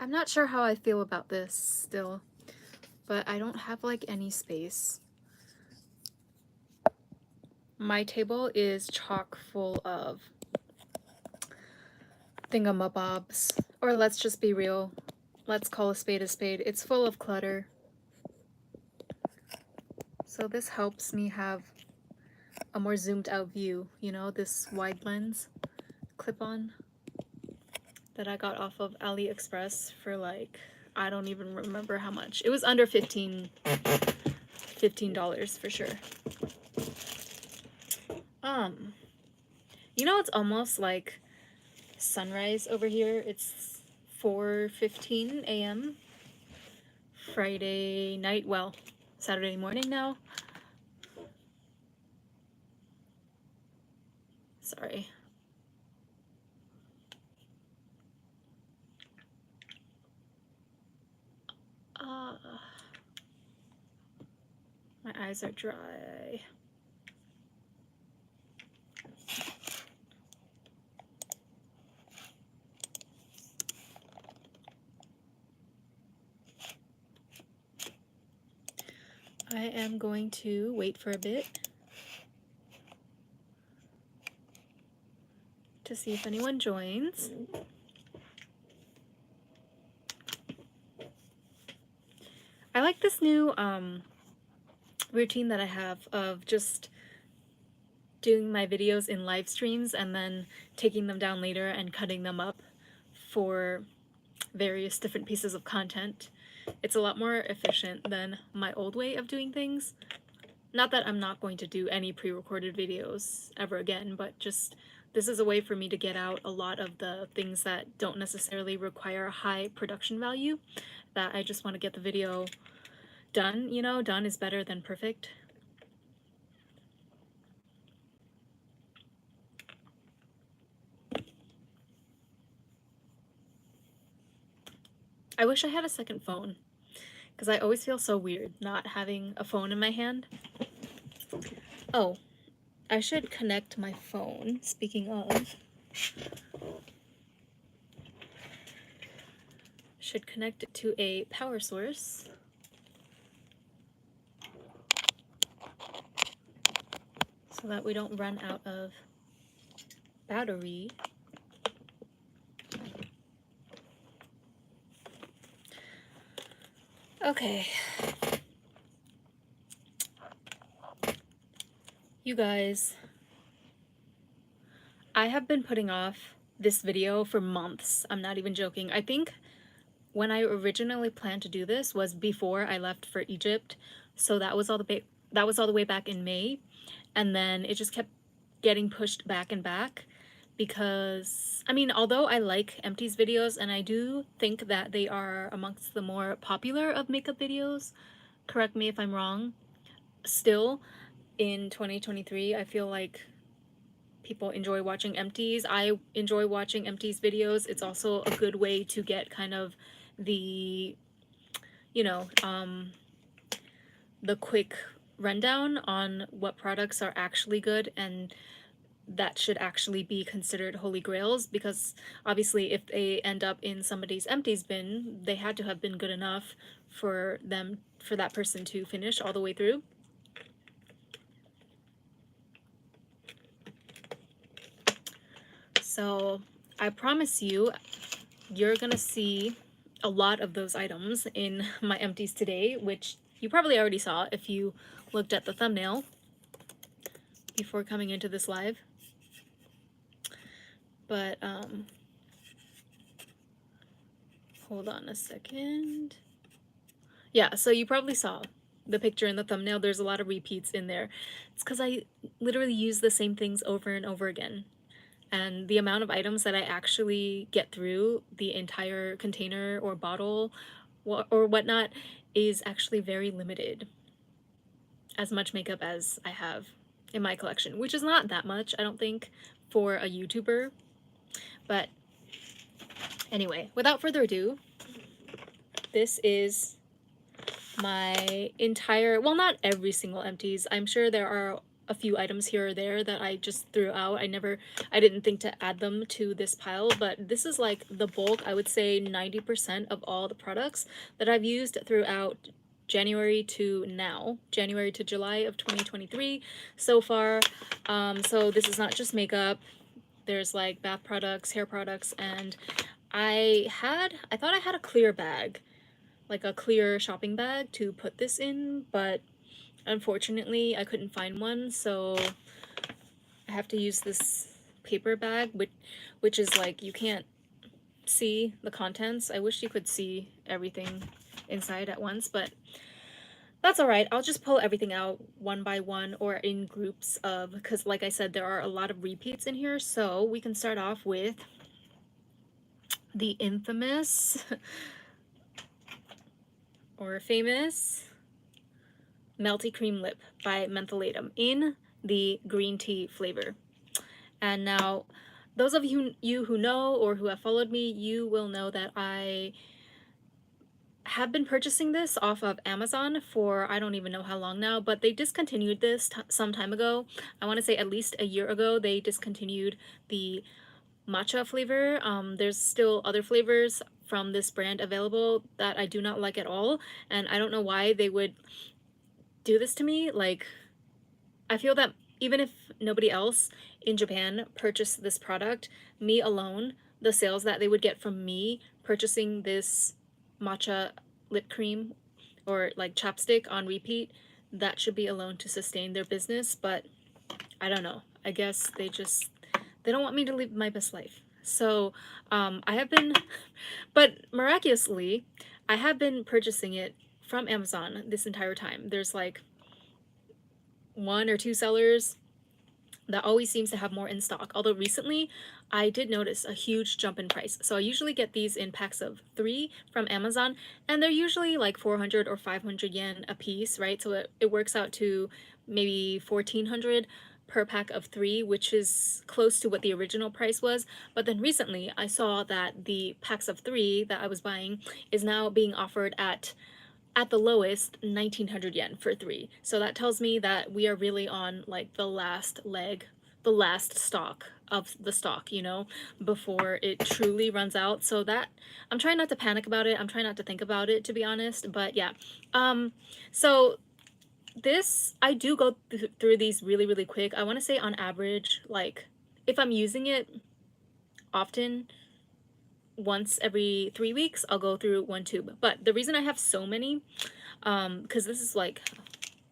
I'm not sure how I feel about this still, but I don't have like any space. My table is chock full of thingamabobs, or let's just be real. Let's call a spade a spade. It's full of clutter. So this helps me have a more zoomed out view, you know, this wide lens clip-on that I got off of AliExpress for like, I don't even remember how much. It was under $15 for sure. You know, it's almost like sunrise over here. It's 4:15 a.m. Friday night, well, Saturday morning now. Sorry. My eyes are dry. I am going to wait for a bit to see if anyone joins. I like this new routine that I have of just doing my videos in live streams and then taking them down later and cutting them up for various different pieces of content. It's a lot more efficient than my old way of doing things. Not that I'm not going to do any pre-recorded videos ever again, but just this is a way for me to get out a lot of the things that don't necessarily require high production value, that I just want to get the video done, you know, done is better than perfect. I wish I had a second phone, because I always feel so weird not having a phone in my hand. Oh, I should connect my phone, speaking of. Should connect it to a power source. So that we don't run out of battery. Okay. You guys, I have been putting off this video for months. I'm not even joking. I think when I originally planned to do this was before I left for Egypt. So that was all the way back in May, and then it just kept getting pushed back and back because, I mean, although I like Empties videos and I do think that they are amongst the more popular of makeup videos, correct me if I'm wrong, still in 2023 I feel like people enjoy watching Empties. I enjoy watching Empties videos. It's also a good way to get kind of the, you know, the quick rundown on what products are actually good and that should actually be considered holy grails, because obviously if they end up in somebody's Empties bin, they had to have been good enough for that person to finish all the way through. So I promise you, you're gonna see a lot of those items in my Empties today, which you probably already saw if you looked at the thumbnail before coming into this live. But hold on a second. Yeah, so you probably saw the picture in the thumbnail. There's a lot of repeats in there. It's because I literally use the same things over and over again. And the amount of items that I actually get through the entire container or bottle or whatnot is actually very limited. As much makeup as I have in my collection, which is not that much, I don't think, for a YouTuber. But anyway, without further ado, this is my entire, well, not every single Empties. I'm sure there are a few items here or there that I just threw out. I didn't think to add them to this pile, but this is like the bulk, I would say 90% of all the products that I've used throughout January to now, January to July of 2023 so far. So this is not just makeup. There's like bath products, hair products, and I thought I had a clear bag, like a clear shopping bag to put this in, but unfortunately I couldn't find one, so I have to use this paper bag, which is like you can't see the contents. I wish you could see everything inside at once, but that's all right. I'll just pull everything out one by one or in groups of, because like I said, there are a lot of repeats in here. So we can start off with the infamous or famous Melty Cream Lip by Mentholatum in the green tea flavor. And now, those of you who know or who have followed me, you will know that I have been purchasing this off of Amazon for I don't even know how long now, but they discontinued this some time ago. I want to say at least a year ago they discontinued the matcha flavor. There's still other flavors from this brand available that I do not like at all, and I don't know why they would do this to me. Like, I feel that even if nobody else in Japan purchased this product, me alone, the sales that they would get from me purchasing this matcha lip cream or like chapstick on repeat, that should be alone to sustain their business. But I don't know. I guess they don't want me to live my best life. So I have been, but miraculously, I have been purchasing it from Amazon this entire time. There's like one or two sellers that always seems to have more in stock. Although recently, I did notice a huge jump in price. So I usually get these in packs of 3 from Amazon, and they're usually like 400 or 500 yen a piece, right? So it works out to maybe 1400 per pack of 3, which is close to what the original price was. But then recently, I saw that the packs of 3 that I was buying is now being offered at the lowest 1900 yen for 3. So that tells me that we are really on like the last leg, the last stock of the stock, you know, before it truly runs out. So that I'm trying not to panic about it. I'm trying not to think about it, to be honest. But yeah. So this, I do go through these really, really quick. I want to say on average, like if I'm using it often, once every 3 weeks, I'll go through 1 tube. But the reason I have so many, because this is like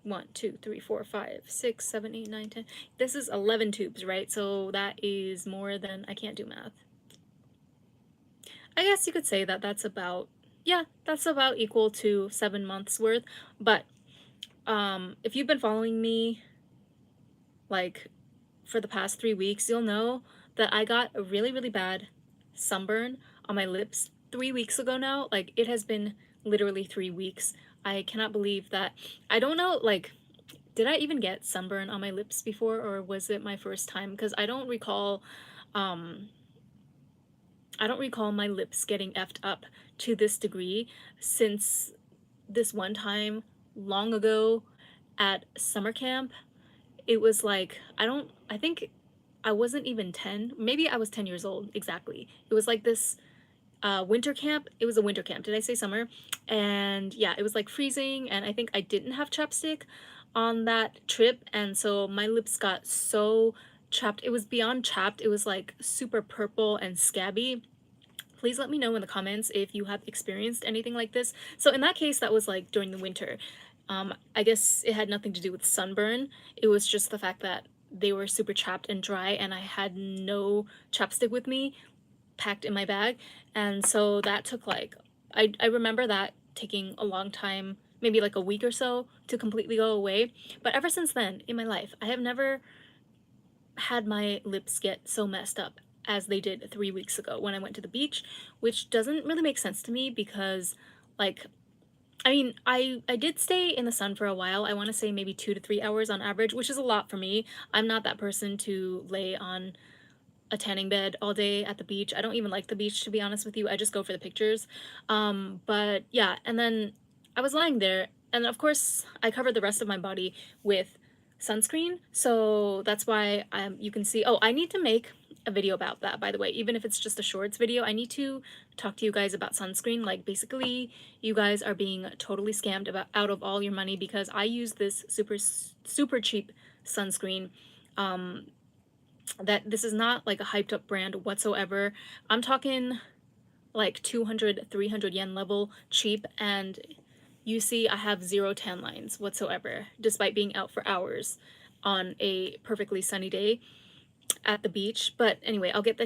1, 2, 3, 4, 5, 6, 7, 8, 9, 10. This is 11 tubes, right? So that is more than, I can't do math. I guess you could say that that's about, yeah, that's about equal to 7 months worth. But if you've been following me like for the past 3 weeks, you'll know that I got a really, really bad sunburn on my lips 3 weeks ago now. Like, it has been literally 3 weeks. I cannot believe that. I don't know, like, did I even get sunburn on my lips before, or was it my first time? Because I don't recall my lips getting effed up to this degree since this one time long ago at summer camp. It was like, I think I wasn't even 10. Maybe I was 10 years old, exactly. It was like this winter camp. It was a winter camp. Did I say summer? And yeah, it was like freezing, and I think I didn't have chapstick on that trip, and so my lips got so chapped. It was beyond chapped. It was like super purple and scabby. Please let me know in the comments if you have experienced anything like this. So in that case, that was like during the winter. I guess it had nothing to do with sunburn. It was just the fact that they were super chapped and dry, and I had no chapstick with me packed in my bag. And so that took like, I remember that taking a long time, maybe like a week or so to completely go away. But ever since then in my life, I have never had my lips get so messed up as they did 3 weeks ago when I went to the beach, which doesn't really make sense to me because, like, I mean, I did stay in the sun for a while. I want to say maybe 2 to 3 hours on average, which is a lot for me. I'm not that person to lay on a tanning bed all day at the beach. I don't even like the beach, to be honest with you. I just go for the pictures. But yeah, and then I was lying there, and of course I covered the rest of my body with sunscreen. So that's why you can see, oh, I need to make a video about that, by the way. Even if it's just a shorts video, I need to talk to you guys about sunscreen. Like, basically, you guys are being totally scammed out of all your money, because I use this super cheap sunscreen. That this is not like a hyped up brand whatsoever. I'm talking like 200, 300 yen level cheap, and you see I have zero tan lines whatsoever, despite being out for hours on a perfectly sunny day at the beach. But anyway, I'll get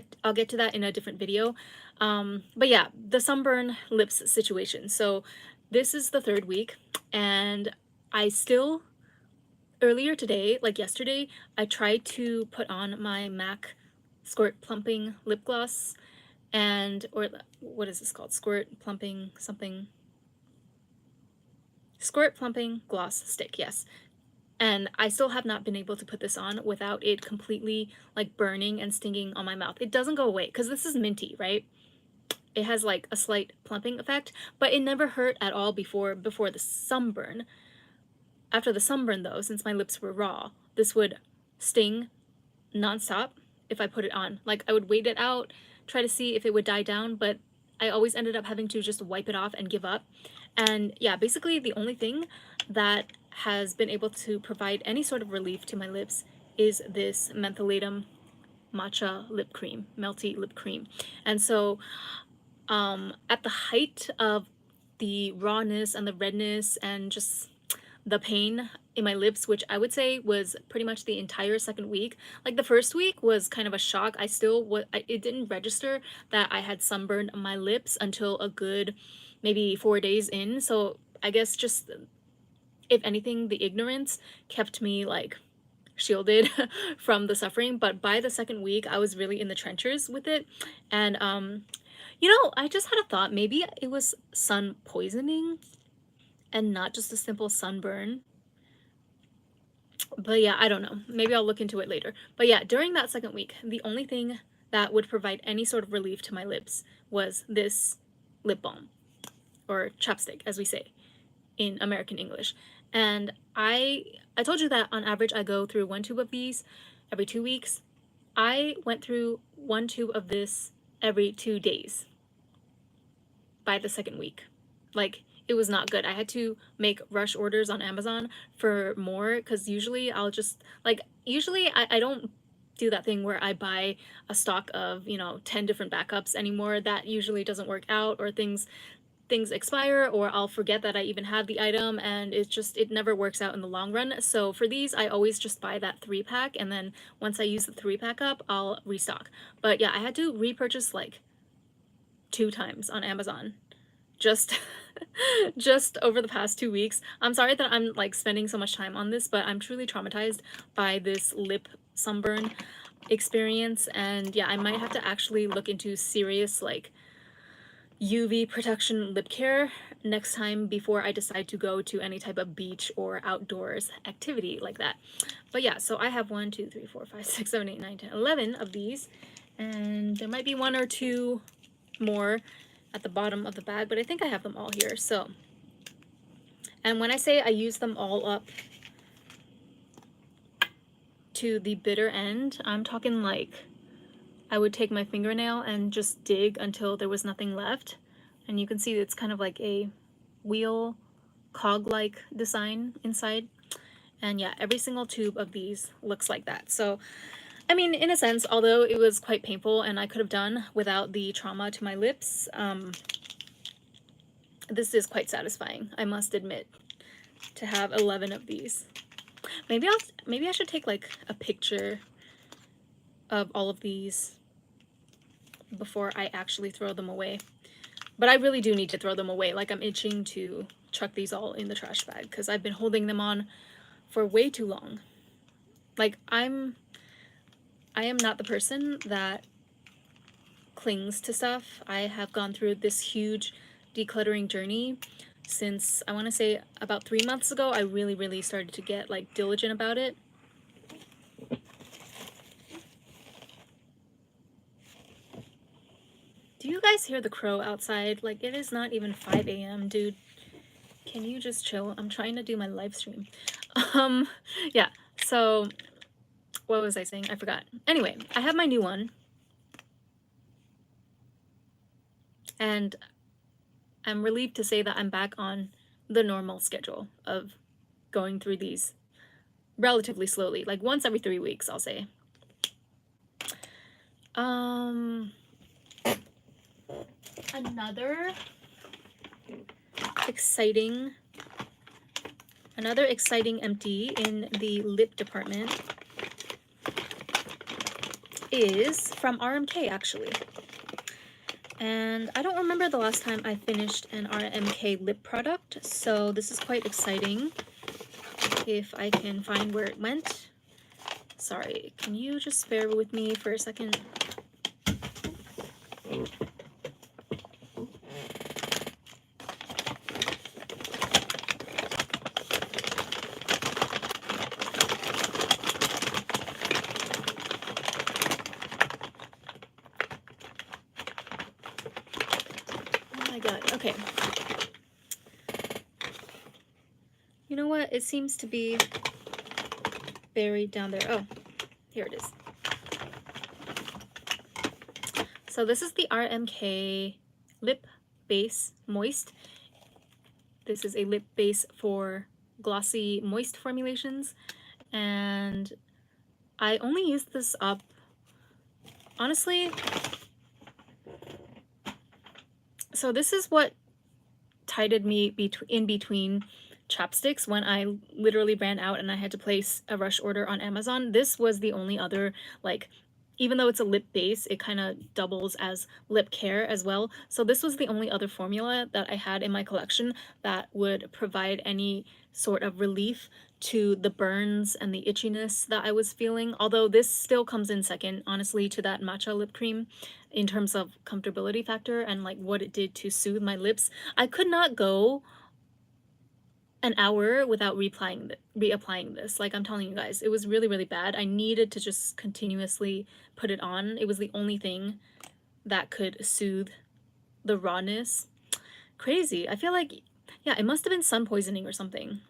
to that in a different video. But yeah, the sunburn lips situation. So this is the third week, and I still, earlier today, like yesterday, I tried to put on my MAC Squirt Plumping lip gloss, and, or what is this called? Squirt Plumping something. Squirt Plumping Gloss Stick, yes. And I still have not been able to put this on without it completely like burning and stinging on my mouth. It doesn't go away because this is minty, right? It has like a slight plumping effect, but it never hurt at all before the sunburn. After the sunburn though, since my lips were raw, this would sting nonstop if I put it on. Like, I would wait it out, try to see if it would die down, but I always ended up having to just wipe it off and give up. And yeah, basically the only thing that has been able to provide any sort of relief to my lips is this mentholatum matcha lip cream, melty lip cream. And so at the height of the rawness and the redness and just the pain in my lips, which I would say was pretty much the entire second week. Like, the first week was kind of a shock. I still it didn't register that I had sunburned my lips until a good maybe 4 days in. So I guess just, if anything, the ignorance kept me like shielded from the suffering. But by the second week, I was really in the trenches with it. And you know, I just had a thought, maybe it was sun poisoning and not just a simple sunburn. But yeah, I don't know. Maybe I'll look into it later. But yeah, during that second week, the only thing that would provide any sort of relief to my lips was this lip balm, or chapstick, as we say in American English. And I told you that on average I go through 1 tube of these every 2 weeks. I went through 1 tube of this every 2 days by the second week. Like, it was not good. I had to make rush orders on Amazon for more, because usually I'll just, like, usually I don't do that thing where I buy a stock of, you know, 10 different backups anymore. That usually doesn't work out, or things expire, or I'll forget that I even have the item, and it never works out in the long run. So for these, I always just buy that 3-pack, and then once I use the 3-pack up, I'll restock. But yeah, I had to repurchase like 2 times on Amazon just just over the past 2 weeks. I'm sorry that I'm like spending so much time on this, but I'm truly traumatized by this lip sunburn experience. And yeah, I might have to actually look into serious like UV protection lip care next time, before I decide to go to any type of beach or outdoors activity like that. But yeah, so I have 1, 2, 3, 4, 5, 6, 7, 8, 9, 10, 11 of these, and there might be 1 or 2 more at the bottom of the bag, but I think I have them all here. So, and when I say I use them all up to the bitter end, I'm talking like I would take my fingernail and just dig until there was nothing left. And you can see it's kind of like a wheel cog-like design inside. And yeah, every single tube of these looks like that. So, I mean, in a sense, although it was quite painful and I could have done without the trauma to my lips, this is quite satisfying, I must admit, to have 11 of these. Maybe I should take like a picture of all of these before I actually throw them away. But I really do need to throw them away. Like, I'm itching to chuck these all in the trash bag because I've been holding them on for way too long. Like, I am not the person that clings to stuff. I have gone through this huge decluttering journey since, I want to say, about 3 months ago. I really started to get like diligent about it. Do you guys hear the crow outside? Like, it is not even 5 a.m., dude. Can you just chill? I'm trying to do my live stream. Yeah, So what was I saying? I forgot. Anyway, I have my new one. And I'm relieved to say that I'm back on the normal schedule of going through these relatively slowly, like once every 3 weeks, I'll say. Another exciting empty in the lip department is from RMK, actually. And I don't remember the last time I finished an RMK lip product, so this is quite exciting. If I can find where it went. Sorry, can you just bear with me for a second? Oh my god, okay. You know what? It seems to be buried down there. Oh, here it is. So this is the RMK Lip Base Moist. This is a lip base for glossy moist formulations, and I only used this up, honestly. So this is what tided me in between chapsticks when I literally ran out and I had to place a rush order on Amazon. This was the only other, like, even though it's a lip base, it kind of doubles as lip care as well. So this was the only other formula that I had in my collection that would provide any sort of relief to the burns and the itchiness that I was feeling. Although this still comes in second, honestly, to that matcha lip cream in terms of comfortability factor and like what it did to soothe my lips. I could not go an hour without reapplying this. Like, I'm telling you guys, it was really, really bad. I needed to just continuously put it on. It was the only thing that could soothe the rawness. Crazy. I feel like, yeah, it must have been sun poisoning or something.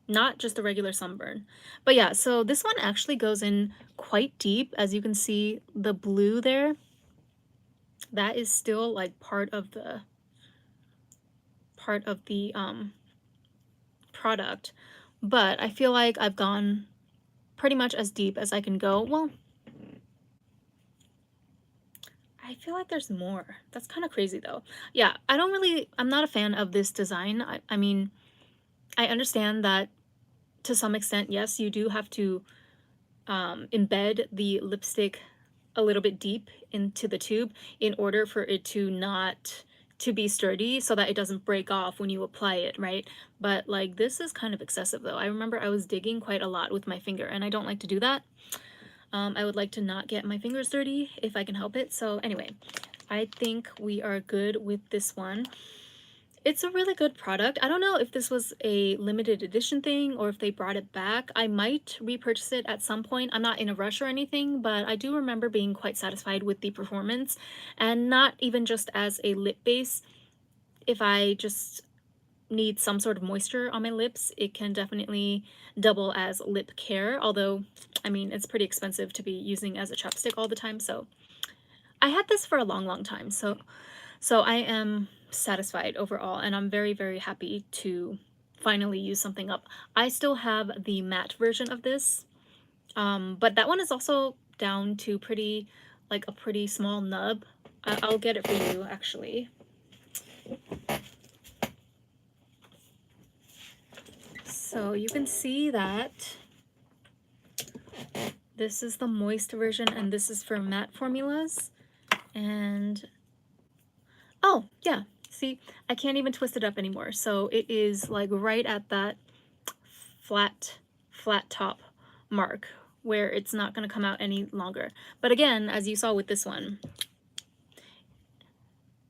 Not just a regular sunburn. But yeah, so this one actually goes in quite deep. As you can see, the blue there, that is still like part of the product, but I feel like I've gone pretty much as deep as I can go. Well, I feel like there's more. That's kind of crazy though. Yeah, I'm not a fan of this design. I mean, I understand that to some extent, yes, you do have to embed the lipstick a little bit deep into the tube in order for it to be sturdy so that it doesn't break off when you apply it, right? But like, this is kind of excessive though. I remember I was digging quite a lot with my finger and I don't like to do that. I would like to not get my fingers dirty if I can help it. So anyway, I think we are good with this one. It's a really good product. I don't know if this was a limited edition thing or if they brought it back. I might repurchase it at some point. I'm not in a rush or anything, but I do remember being quite satisfied with the performance, and not even just as a lip base. If I just need some sort of moisture on my lips, it can definitely double as lip care, although, I mean, it's pretty expensive to be using as a chapstick all the time, so I had this for a long, long time, so I am satisfied overall, and I'm very, very happy to finally use something up. I still have the matte version of this, but that one is also down to a pretty small nub. I'll get it for you, actually. So you can see that this is the moist version and this is for matte formulas. And oh yeah, see, I can't even twist it up anymore. So it is like right at that flat top mark where it's not going to come out any longer. But again, as you saw with this one,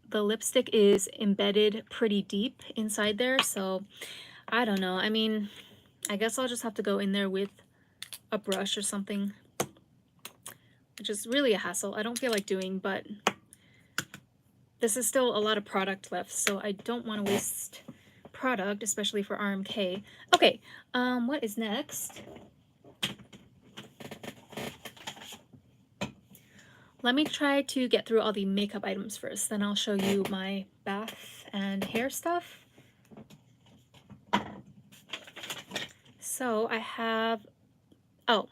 the lipstick is embedded pretty deep inside there. So I don't know. I mean, I guess I'll just have to go in there with a brush or something, which is really a hassle. I don't feel like doing, but this is still a lot of product left, so I don't want to waste product, especially for RMK. Okay, what is next? let me try to get through all the makeup items first, then I'll show you my bath and hair stuff. So I have, oh,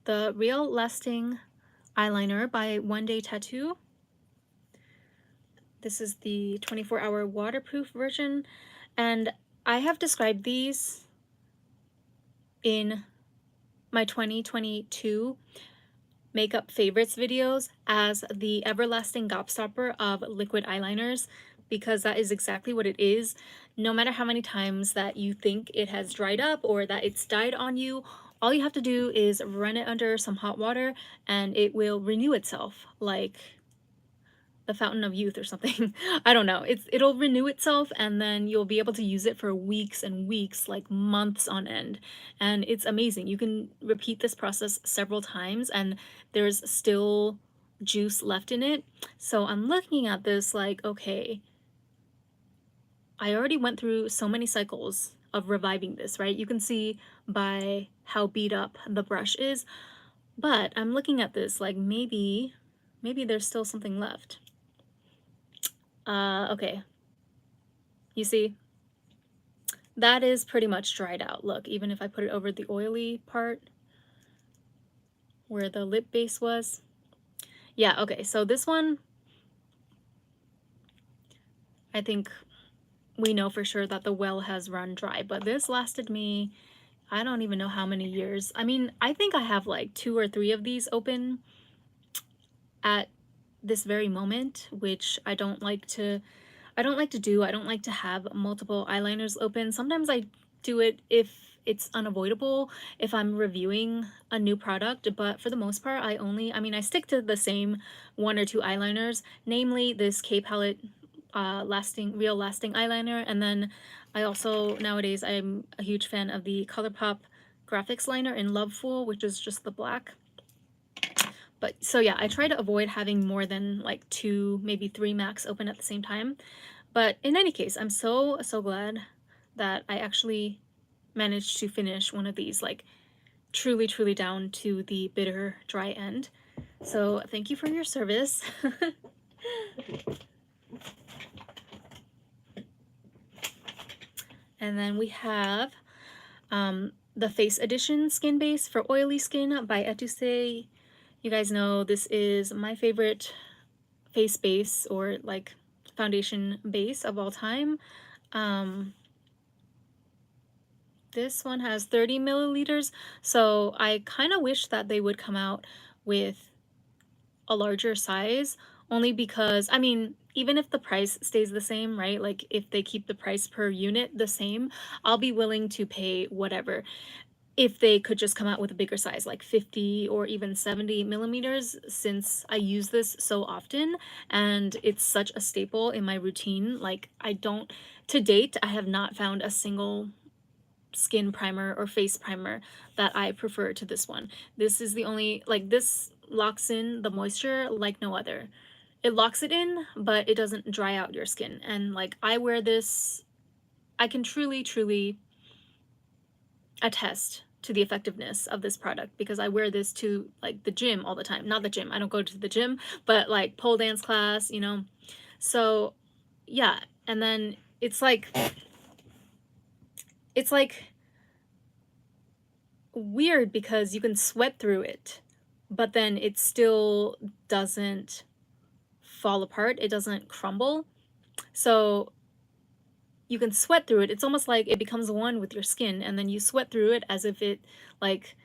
the Real Lasting eyeliner by One Day Tattoo. This is the 24-hour waterproof version, and I have described these in my 2022 makeup favorites videos as the everlasting gobstopper of liquid eyeliners, because that is exactly what it is. No matter how many times that you think it has dried up or that it's died on you, all you have to do is run it under some hot water and it will renew itself, like the fountain of youth or something. I don't know. It'll renew itself and then you'll be able to use it for weeks and weeks, like months on end. And it's amazing. You can repeat this process several times and there's still juice left in it. So I'm looking at this like, okay, I already went through so many cycles of reviving this, right? You can see by how beat up the brush is, but I'm looking at this like maybe there's still something left. Okay. You see? That is pretty much dried out. Look, even if I put it over the oily part where the lip base was. Yeah, okay, so this one, I think we know for sure that the well has run dry, but this lasted me, I don't even know how many years. I mean, I think I have like 2 or 3 of these open at this very moment, which I don't like to do. I don't like to have multiple eyeliners open. Sometimes I do it if it's unavoidable, if I'm reviewing a new product, but for the most part, I stick to the same 1 or 2 eyeliners, namely this K palette Real Lasting eyeliner, and then I also, nowadays, I'm a huge fan of the ColourPop graphics liner in Loveful, which is just the black. But so yeah, I try to avoid having more than like 2, maybe 3 max open at the same time. But in any case, I'm so glad that I actually managed to finish one of these, like truly down to the bitter dry end. So thank you for your service. And then we have the Face Edition Skin Base for Oily Skin by Etuse. You guys know this is my favorite face base or like foundation base of all time. This one has 30 milliliters, so I kind of wish that they would come out with a larger size, only because, I mean, even if the price stays the same, right? Like if they keep the price per unit the same, I'll be willing to pay whatever. If they could just come out with a bigger size, like 50 or even 70 millimeters, since I use this so often and it's such a staple in my routine. Like to date, I have not found a single skin primer or face primer that I prefer to this one. This is the only, like, this locks in the moisture like no other. It locks it in, but it doesn't dry out your skin. And like, I wear this, I can truly attest to the effectiveness of this product because I wear this to like the gym all the time. Not the gym, I don't go to the gym, but like pole dance class, you know. So yeah, and then it's like weird because you can sweat through it, but then it still doesn't fall apart. It doesn't crumble. So you can sweat through it. It's almost like it becomes one with your skin, and then you sweat through it as if like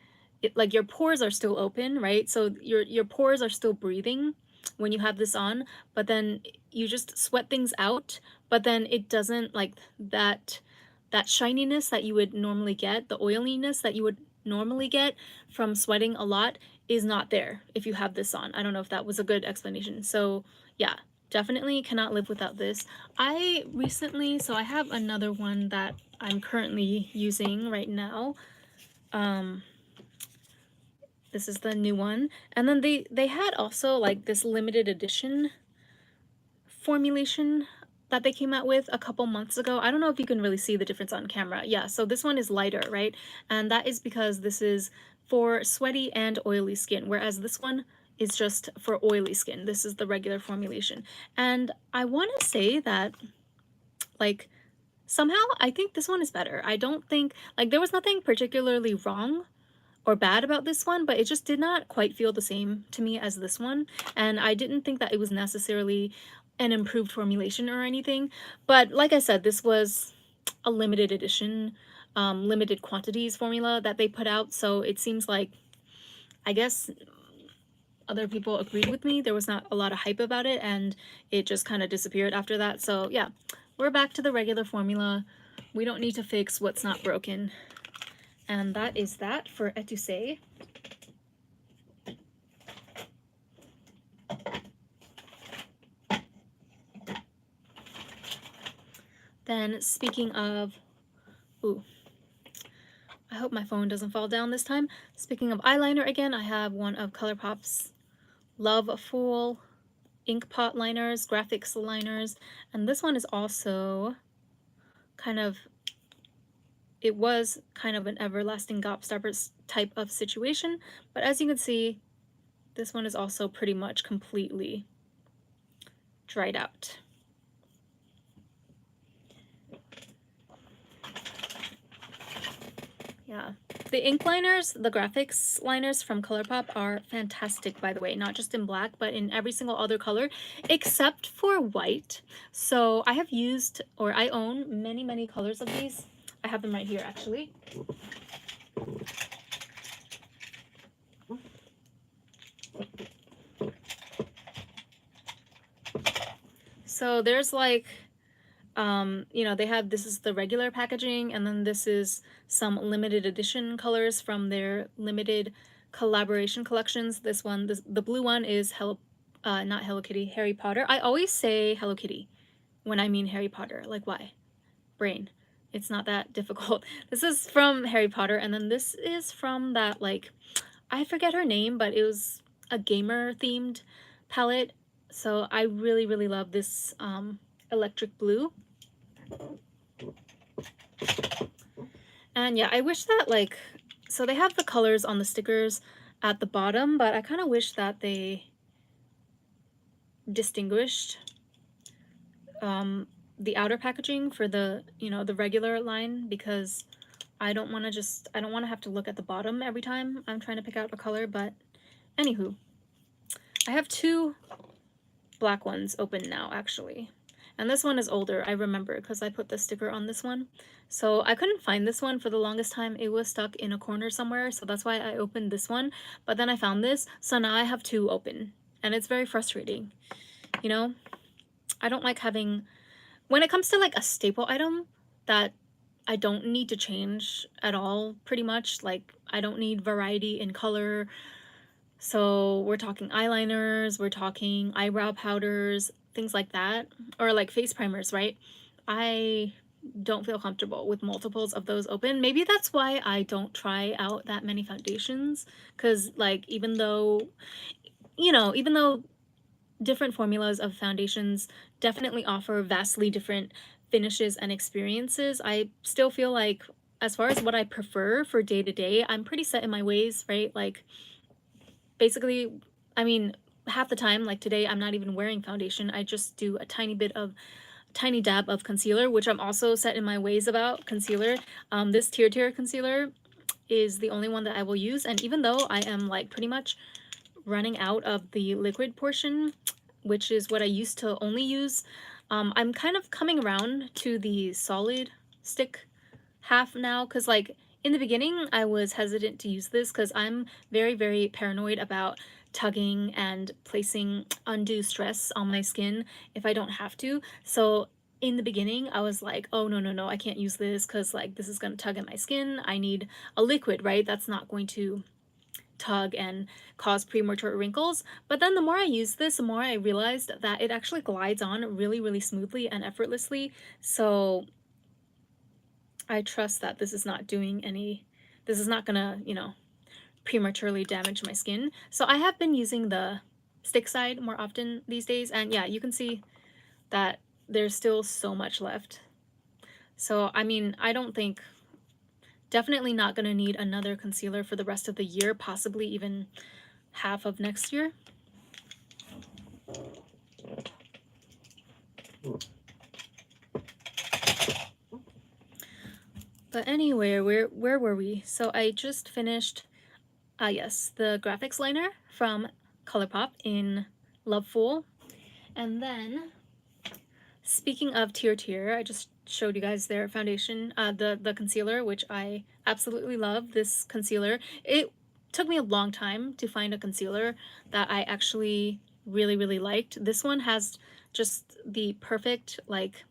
your pores are still open, right? So your pores are still breathing when you have this on, but then you just sweat things out, but then it doesn't, like, that shininess that you would normally get, the oiliness that you would normally get from sweating a lot is not there if you have this on. I don't know if that was a good explanation. So yeah, definitely cannot live without this. I have another one that I'm currently using right now. This is the new one. And then they had also like this limited edition formulation that they came out with a couple months ago. I don't know if you can really see the difference on camera. Yeah, so this one is lighter, right? And that is because this is for sweaty and oily skin, whereas this one is just for oily skin. This is the regular formulation. And I want to say that, like, somehow I think this one is better. I don't think, like, there was nothing particularly wrong or bad about this one, but it just did not quite feel the same to me as this one. And I didn't think that it was necessarily an improved formulation or anything. But like I said, this was a limited edition, limited quantities formula that they put out. So it seems like, I guess, other people agreed with me. There was not a lot of hype about it, and it just kind of disappeared after that. So yeah, we're back to the regular formula. We don't need to fix what's not broken. And that is that for Etousse. Then speaking of, ooh, I hope my phone doesn't fall down this time. Speaking of eyeliner again, I have one of ColourPop's Love Fool ink pot liners, graphics liners, and this one is also kind of, it was kind of an everlasting gobstopper type of situation, but as you can see, this one is also pretty much completely dried out. Yeah. The ink liners, the graphics liners from ColourPop are fantastic, by the way, not just in black, but in every single other color, except for white. So I have used, or I own many, many colors of these. I have them right here, actually. So there's like, you know, they have, this is the regular packaging, and then this is some limited edition colors from their limited collaboration collections. This one, the blue one is not Hello Kitty, Harry Potter. I always say Hello Kitty when I mean Harry Potter. Like, why? Brain. It's not that difficult. This is from Harry Potter, and then this is from that, like, I forget her name, but it was a gamer themed palette. So I really, really love this electric blue. And yeah, I wish that, like, so they have the colors on the stickers at the bottom, but I kind of wish that they distinguished the outer packaging for the, you know, the regular line, because I don't want to have to look at the bottom every time I'm trying to pick out a color. But anywho, I have two black ones open now, actually. And this one is older, I remember, because I put the sticker on this one. So I couldn't find this one for the longest time. It was stuck in a corner somewhere, so that's why I opened this one. But then I found this, so now I have two open. And it's very frustrating. You know? I don't like having... When it comes to, like, a staple item that I don't need to change at all, pretty much, like, I don't need variety in color. So we're talking eyeliners, we're talking eyebrow powders, things like that, or like face primers, right? I don't feel comfortable with multiples of those open. Maybe that's why I don't try out that many foundations, because, like, even though, you know, even though different formulas of foundations definitely offer vastly different finishes and experiences, I still feel like, as far as what I prefer for day to day, I'm pretty set in my ways, right? Like, basically, I mean, half the time, like today, I'm not even wearing foundation. I just do a tiny dab of concealer, which I'm also set in my ways about concealer. This Tear concealer is the only one that I will use, and even though I am, like, pretty much running out of the liquid portion, which is what I used to only use, I'm kind of coming around to the solid stick half now, because, like, in the beginning I was hesitant to use this because I'm very, very paranoid about tugging and placing undue stress on my skin if I don't have to. So in the beginning I was like, oh no, no, no, I can't use this because, like, this is going to tug at my skin. I need a liquid, right? That's not going to tug and cause premature wrinkles. But then the more I used this, the more I realized that it actually glides on really, really smoothly and effortlessly. So I trust that this is not doing any, this is not gonna, you know, prematurely damage my skin. So I have been using the stick side more often these days, and yeah, you can see that there's still so much left. So I mean, I don't think, definitely not gonna need another concealer for the rest of the year, possibly even half of next year. But anyway, where were we? So I just finished, yes, the graphics liner from ColourPop in Loveful. And then, speaking of Tier, I just showed you guys their foundation, the concealer, which I absolutely love. This concealer, it took me a long time to find a concealer that I actually really liked. This one has just the perfect, like,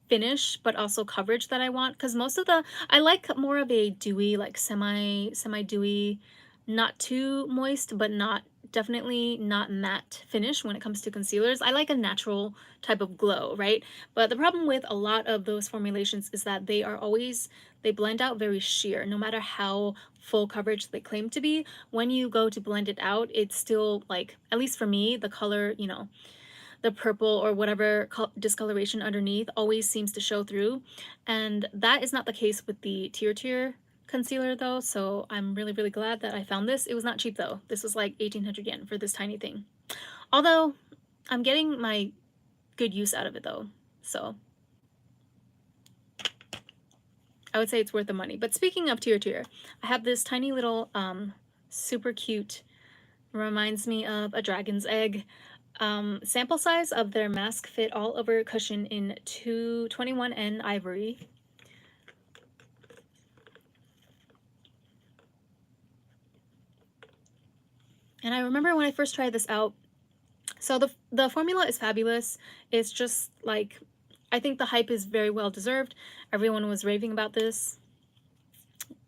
finish but also coverage that I want, because most of the, I like more of a dewy, like semi dewy, not too moist but not, definitely not matte finish when it comes to concealers. I like a natural type of glow, right? But the problem with a lot of those formulations is that they are always, they blend out very sheer. No matter how full coverage they claim to be, when you go to blend it out, it's still, like, at least for me, the color, you know, the purple or whatever discoloration underneath always seems to show through, and that is not the case with the Tier concealer though, so I'm really glad that I found this. It was not cheap though. This was like 1800 yen for this tiny thing. Although, I'm getting my good use out of it though, so I would say it's worth the money. But speaking of Tier, I have this tiny little super cute, reminds me of a dragon's egg, sample size of their mask fit all over cushion in 221N ivory. And I remember when I first tried this out, so the formula is fabulous. It's just like, I think the hype is very well deserved. Everyone was raving about this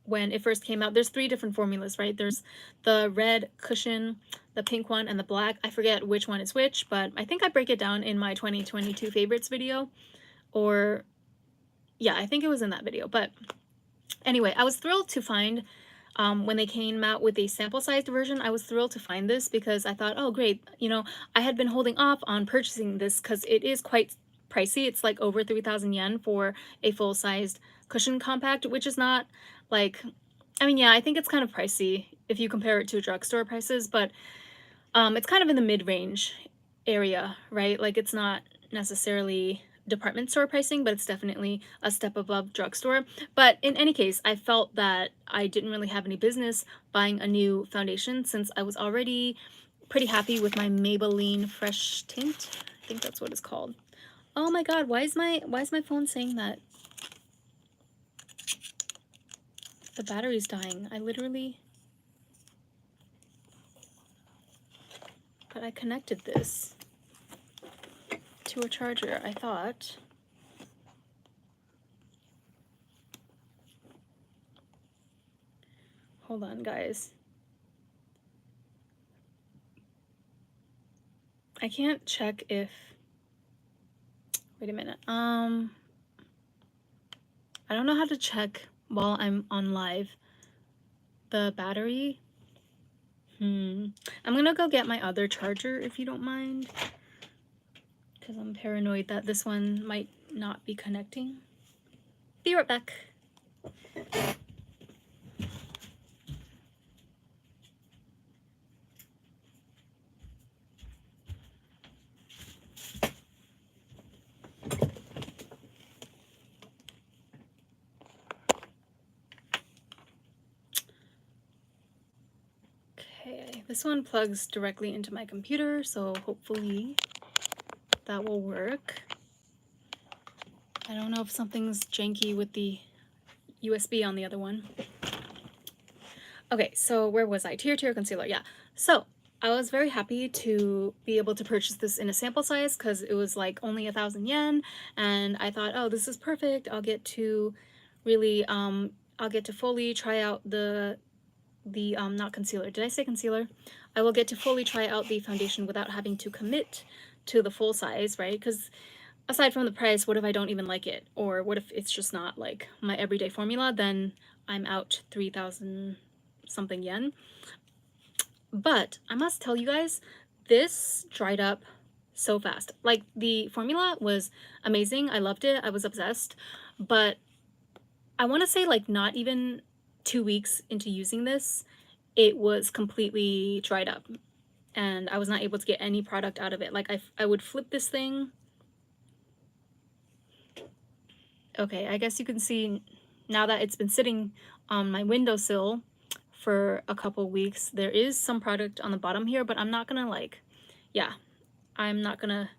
when it first came out. There's 3 different formulas, right? There's the red cushion, the pink one, and the black. I forget which one is which, but I think I break it down in my 2022 favorites video. Or, yeah, I think it was in that video. But anyway, I was thrilled to find, when they came out with a sample-sized version, I was thrilled to find this because I thought, oh great, you know, I had been holding off on purchasing this because it is quite pricey. It's like over 3,000 yen for a full-sized cushion compact, which is not, like, I mean, yeah, I think it's kind of pricey if you compare it to drugstore prices, but it's kind of in the mid-range area, right? Like, it's not necessarily department store pricing, but it's definitely a step above drugstore. But in any case, I felt that I didn't really have any business buying a new foundation since I was already pretty happy with my Maybelline Fresh Tint. I think that's what it's called. Oh my god, why is my phone saying that the battery's dying? I literally, but I connected this to a charger, I thought. Hold on, guys. I can't check if, wait a minute. I don't know how to check while I'm on live the battery. I'm gonna go get my other charger if you don't mind, because I'm paranoid that this one might not be connecting. Be right back. Okay, this one plugs directly into my computer, so hopefully that will work. I don't know if something's janky with the USB on the other one. Okay, so where was I? Tier concealer, yeah. So I was very happy to be able to purchase this in a sample size because it was like only 1,000 yen, and I thought, oh, this is perfect. I'll get to really, I'll get to fully try out the not concealer. Did I say concealer? I will get to fully try out the foundation without having to commit to the full size, right? Because aside from the price, what if I don't even like it? Or what if it's just not like my everyday formula? Then I'm out 3,000 something yen. But I must tell you guys, this dried up so fast. Like, the formula was amazing. I loved it. I was obsessed. But I want to say, like, not even 2 weeks into using this, it was completely dried up and I was not able to get any product out of it. Like I would flip this thing. Okay, I guess you can see now that it's been sitting on my windowsill for a couple weeks, there is some product on the bottom here, but I'm not gonna like, yeah, I'm not gonna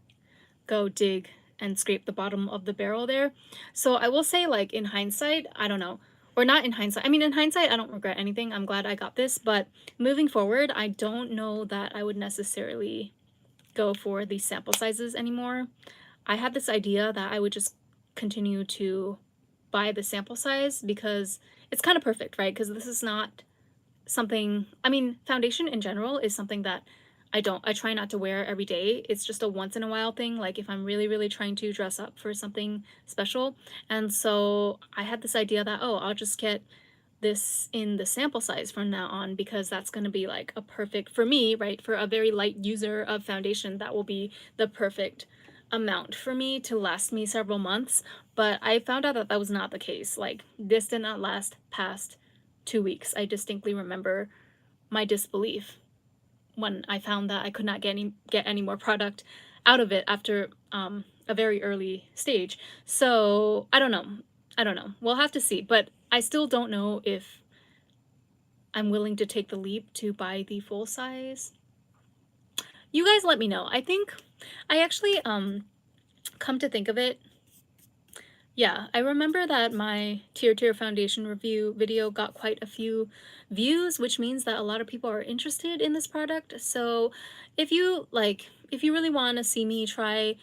go dig and scrape the bottom of the barrel there. So I will say, like, in hindsight, I don't know, or not in hindsight, I mean in hindsight I don't regret anything. I'm glad I got this, but moving forward I don't know that I would necessarily go for these sample sizes anymore. I had this idea that I would just continue to buy the sample size because it's kind of perfect, right? Because this is not something, I mean, foundation in general is something that I try not to wear every day. It's just a once in a while thing, like if I'm really, really trying to dress up for something special. And so I had this idea that, oh, I'll just get this in the sample size from now on because that's going to be like a perfect, for me, right? For a very light user of foundation, that will be the perfect amount for me to last me several months. But I found out that that was not the case. Like, this did not last past 2 weeks. I distinctly remember my disbelief when I found that I could not get any more product out of it after a very early stage. So I don't know. I don't know. We'll have to see. But I still don't know if I'm willing to take the leap to buy the full size. You guys let me know. I think I actually come to think of it, yeah, I remember that my Tier foundation review video got quite a few views, which means that a lot of people are interested in this product. So if you like, if you really want to see me try,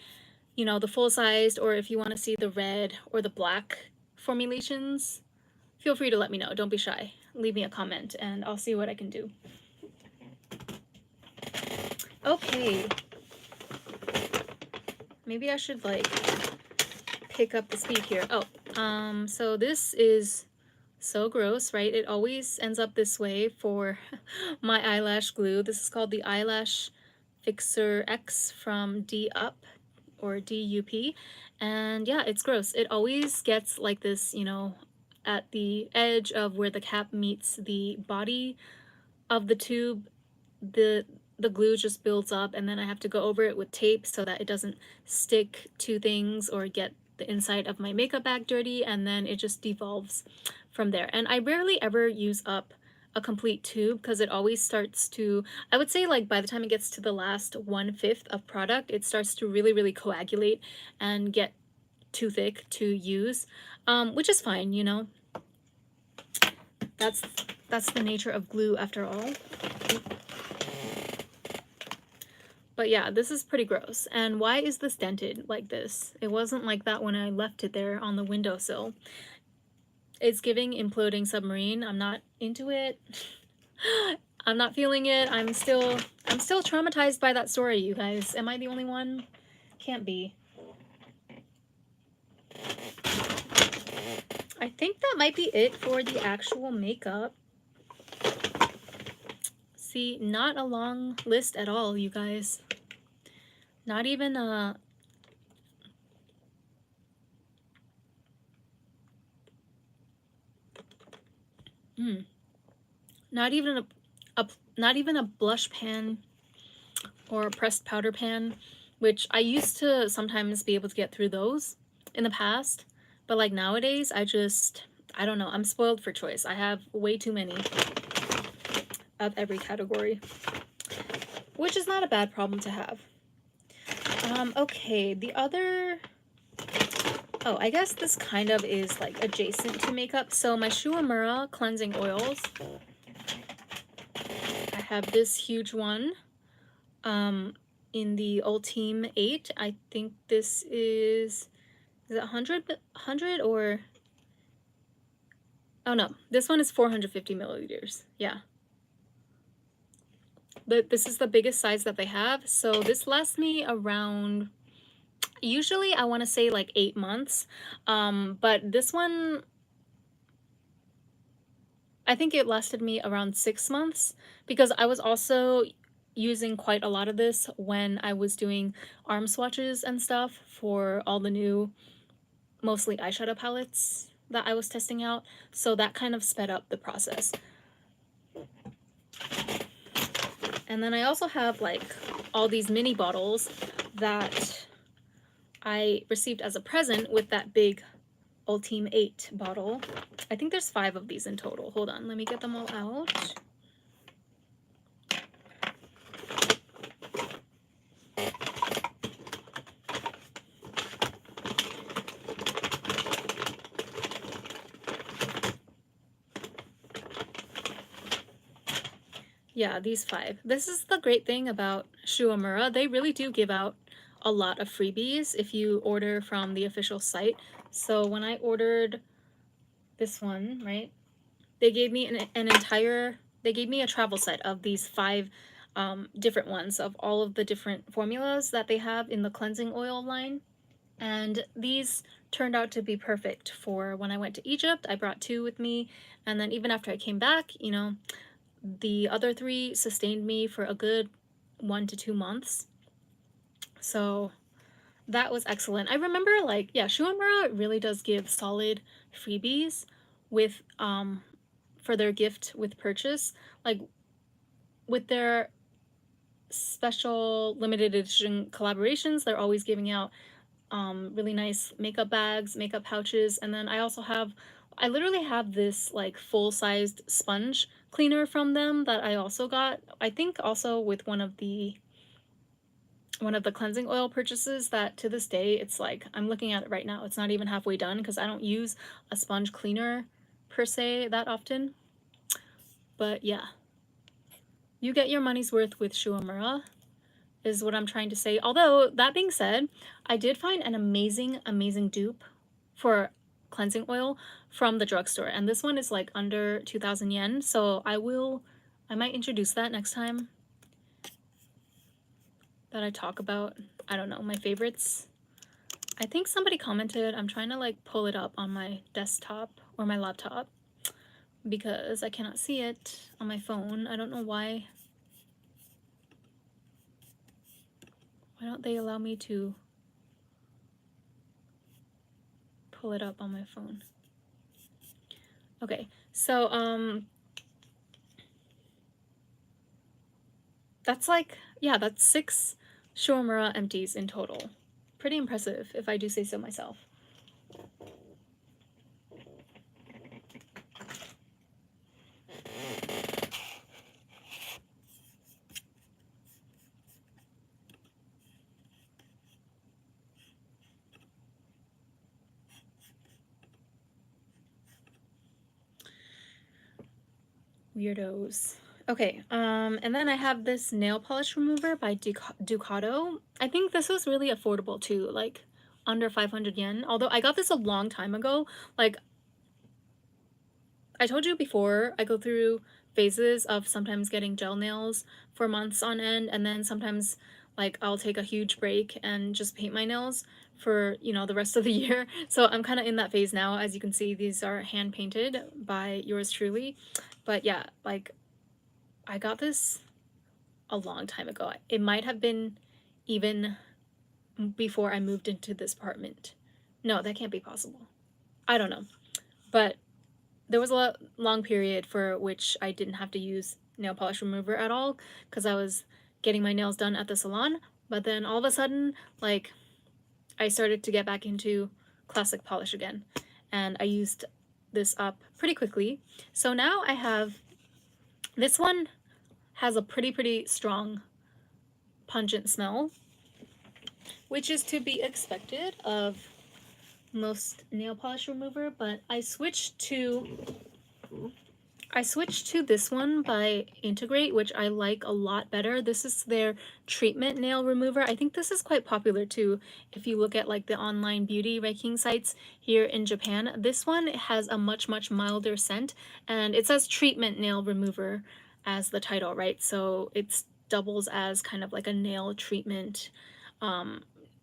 you know, the full sized, or if you want to see the red or the black formulations, feel free to let me know. Don't be shy. Leave me a comment and I'll see what I can do. Okay. Maybe I should like pick up the speed here. Oh, so this is so gross, right? It always ends up this way for my eyelash glue. This is called the Eyelash Fixer X from D Up or DUP. And yeah, it's gross. It always gets like this, you know, at the edge of where the cap meets the body of the tube, the glue just builds up and then I have to go over it with tape so that it doesn't stick to things or get the inside of my makeup bag dirty, and then it just devolves from there. And I rarely ever use up a complete tube because it always starts to, I would say like by the time it gets to the last 1/5 of product, it starts to really, really coagulate and get too thick to use, which is fine, you know. That's the nature of glue after all. But yeah, this is pretty gross. And why is this dented like this? It wasn't like that when I left it there on the windowsill. It's giving imploding submarine. I'm not into it. I'm not feeling it. I'm still traumatized by that story, you guys. Am I the only one? Can't be. I think that might be it for the actual makeup. See, not a long list at all, you guys. Not even a... Not even not even a blush pan or a pressed powder pan, which I used to sometimes be able to get through those in the past, but like nowadays I don't know, I'm spoiled for choice. I have way too many of every category, which is not a bad problem to have. Okay, the other, oh, I guess this kind of is like adjacent to makeup. So my Shuamura cleansing oils, I have this huge one in the Ultime 8. I think this is it 100 or, oh no, this one is 450 milliliters. Yeah. But this is the biggest size that they have. So this lasts me around, usually I want to say like 8 months. But this one, I think it lasted me around 6 months because I was also using quite a lot of this when I was doing arm swatches and stuff for all the new, mostly eyeshadow palettes that I was testing out. So that kind of sped up the process. And then I also have like all these mini bottles that I received as a present with that big Ultime 8 bottle. I think there's 5 of these in total. Hold on, let me get them all out. Yeah, these 5. This is the great thing about Shuamura. They really do give out a lot of freebies if you order from the official site. So when I ordered this one, right, they gave me they gave me a travel set of these 5 different ones of all of the different formulas that they have in the cleansing oil line. And these turned out to be perfect for when I went to Egypt. I brought 2 with me, and then even after I came back, you know, the other 3 sustained me for a good 1 to 2 months. So that was excellent. I remember, like, yeah, Shuamura really does give solid freebies with for their gift with purchase. Like with their special limited edition collaborations, they're always giving out really nice makeup bags, makeup pouches, and then I literally have this like full-sized sponge cleaner from them that I also got, I think also with one of the cleansing oil purchases that to this day, it's like, I'm looking at it right now, it's not even halfway done because I don't use a sponge cleaner per se that often. But yeah, you get your money's worth with Shuamura, is what I'm trying to say. Although, that being said, I did find an amazing dupe for cleansing oil from the drugstore. And this one is like under 2,000 yen. So I might introduce that next time that I talk about, I don't know, my favorites. I think somebody commented, I'm trying to like pull it up on my desktop or my laptop because I cannot see it on my phone. I don't know why. Why don't they allow me to pull it up on my phone? Okay, so that's like, yeah, that's 6 Shuamura empties in total. Pretty impressive, if I do say so myself. Weirdos. Okay, and then I have this nail polish remover by Ducato. I think this was really affordable too, like under 500 yen. Although I got this a long time ago. Like, I told you before, I go through phases of sometimes getting gel nails for months on end, and then sometimes like I'll take a huge break and just paint my nails for, you know, the rest of the year. So I'm kind of in that phase now. As you can see, these are hand painted by yours truly. But yeah, like I got this a long time ago. It might have been even before I moved into this apartment. No, that can't be possible. I don't know. But there was a long period for which I didn't have to use nail polish remover at all because I was getting my nails done at the salon. But then all of a sudden, like, I started to get back into classic polish again. And I used this up pretty quickly. So now I have, this one has a pretty strong pungent smell, which is to be expected of most nail polish remover, but I switched to this one by Integrate, which I like a lot better. This is their treatment nail remover. I think this is quite popular too. If you look at like the online beauty ranking sites here in Japan, this one has a much milder scent, and it says treatment nail remover as the title, right? So it doubles as kind of like a nail treatment.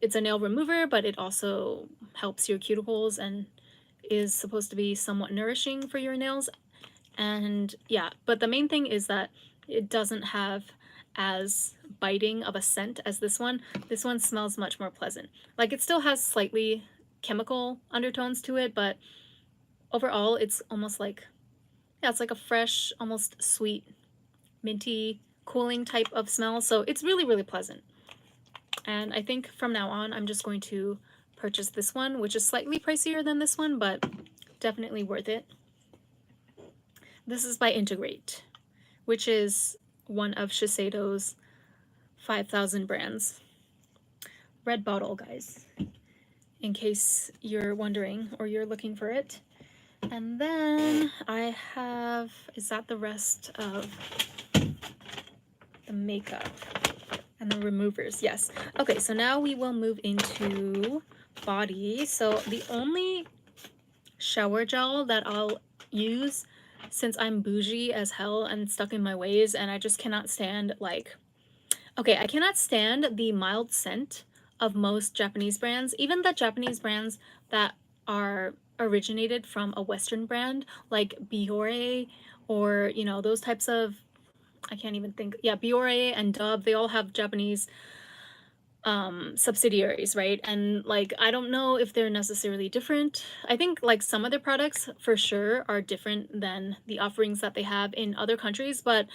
It's a nail remover, but it also helps your cuticles and is supposed to be somewhat nourishing for your nails. And yeah, but the main thing is that it doesn't have as biting of a scent as this one. This one smells much more pleasant. Like, it still has slightly chemical undertones to it, but overall it's almost like, yeah, it's like a fresh, almost sweet, minty cooling type of smell. So it's really, really pleasant. And I think from now on, I'm just going to purchase this one, which is slightly pricier than this one, but definitely worth it. This is by Integrate, which is one of Shiseido's 5,000 brands. Red bottle, guys, in case you're wondering or you're looking for it. And then I have, is that the rest of the makeup and the removers? Yes. Okay, so now we will move into body. So the only shower gel that I'll use, since I'm bougie as hell and stuck in my ways and I just cannot stand like, okay, I cannot stand the mild scent of most Japanese brands, even the Japanese brands that are originated from a Western brand like Biore, or you know, those types of, I can't even think, yeah, Biore and Dove, they all have Japanese subsidiaries, right? And like, I don't know if they're necessarily different. I think like some of their products for sure are different than the offerings that they have in other countries, but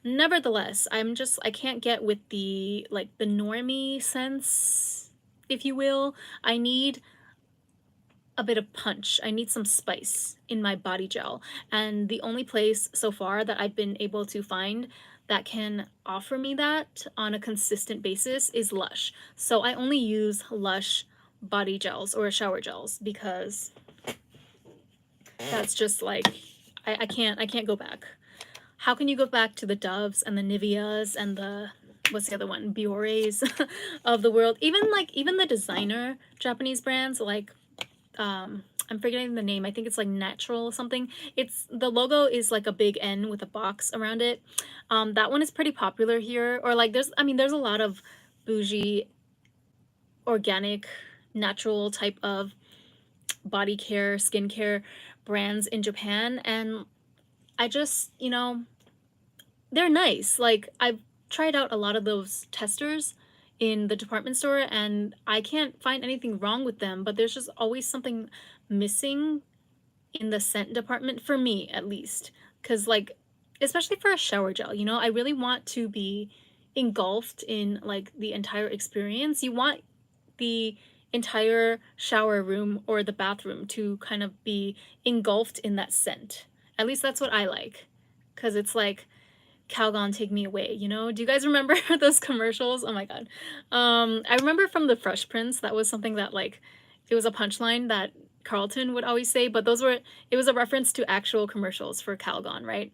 nevertheless, I can't get with the like the normie sense, if you will. I need a bit of punch. I need some spice in my body gel. And the only place so far that I've been able to find that can offer me that on a consistent basis is Lush. So I only use Lush body gels or shower gels because that's just like, I can't go back. How can you go back to the Doves and the Niveas and the, what's the other one, Biores of the world? Even the designer Japanese brands like I'm forgetting the name. I think it's like Natural something. It's, the logo is like a big N with a box around it. That one is pretty popular here. Or like there's, I mean, there's a lot of bougie, organic, natural type of body care, skincare brands in Japan, and I just, you know, they're nice. Like I've tried out a lot of those testers in the department store and I can't find anything wrong with them, but there's just always something missing in the scent department for me at least. Cause like, especially for a shower gel, you know, I really want to be engulfed in like the entire experience. You want the entire shower room or the bathroom to kind of be engulfed in that scent. At least that's what I like. Cause it's like, Calgon, take me away, you know? Do you guys remember those commercials? Oh my god. I remember from the Fresh Prince, that was something that like, it was a punchline that Carlton would always say, but it was a reference to actual commercials for Calgon, right?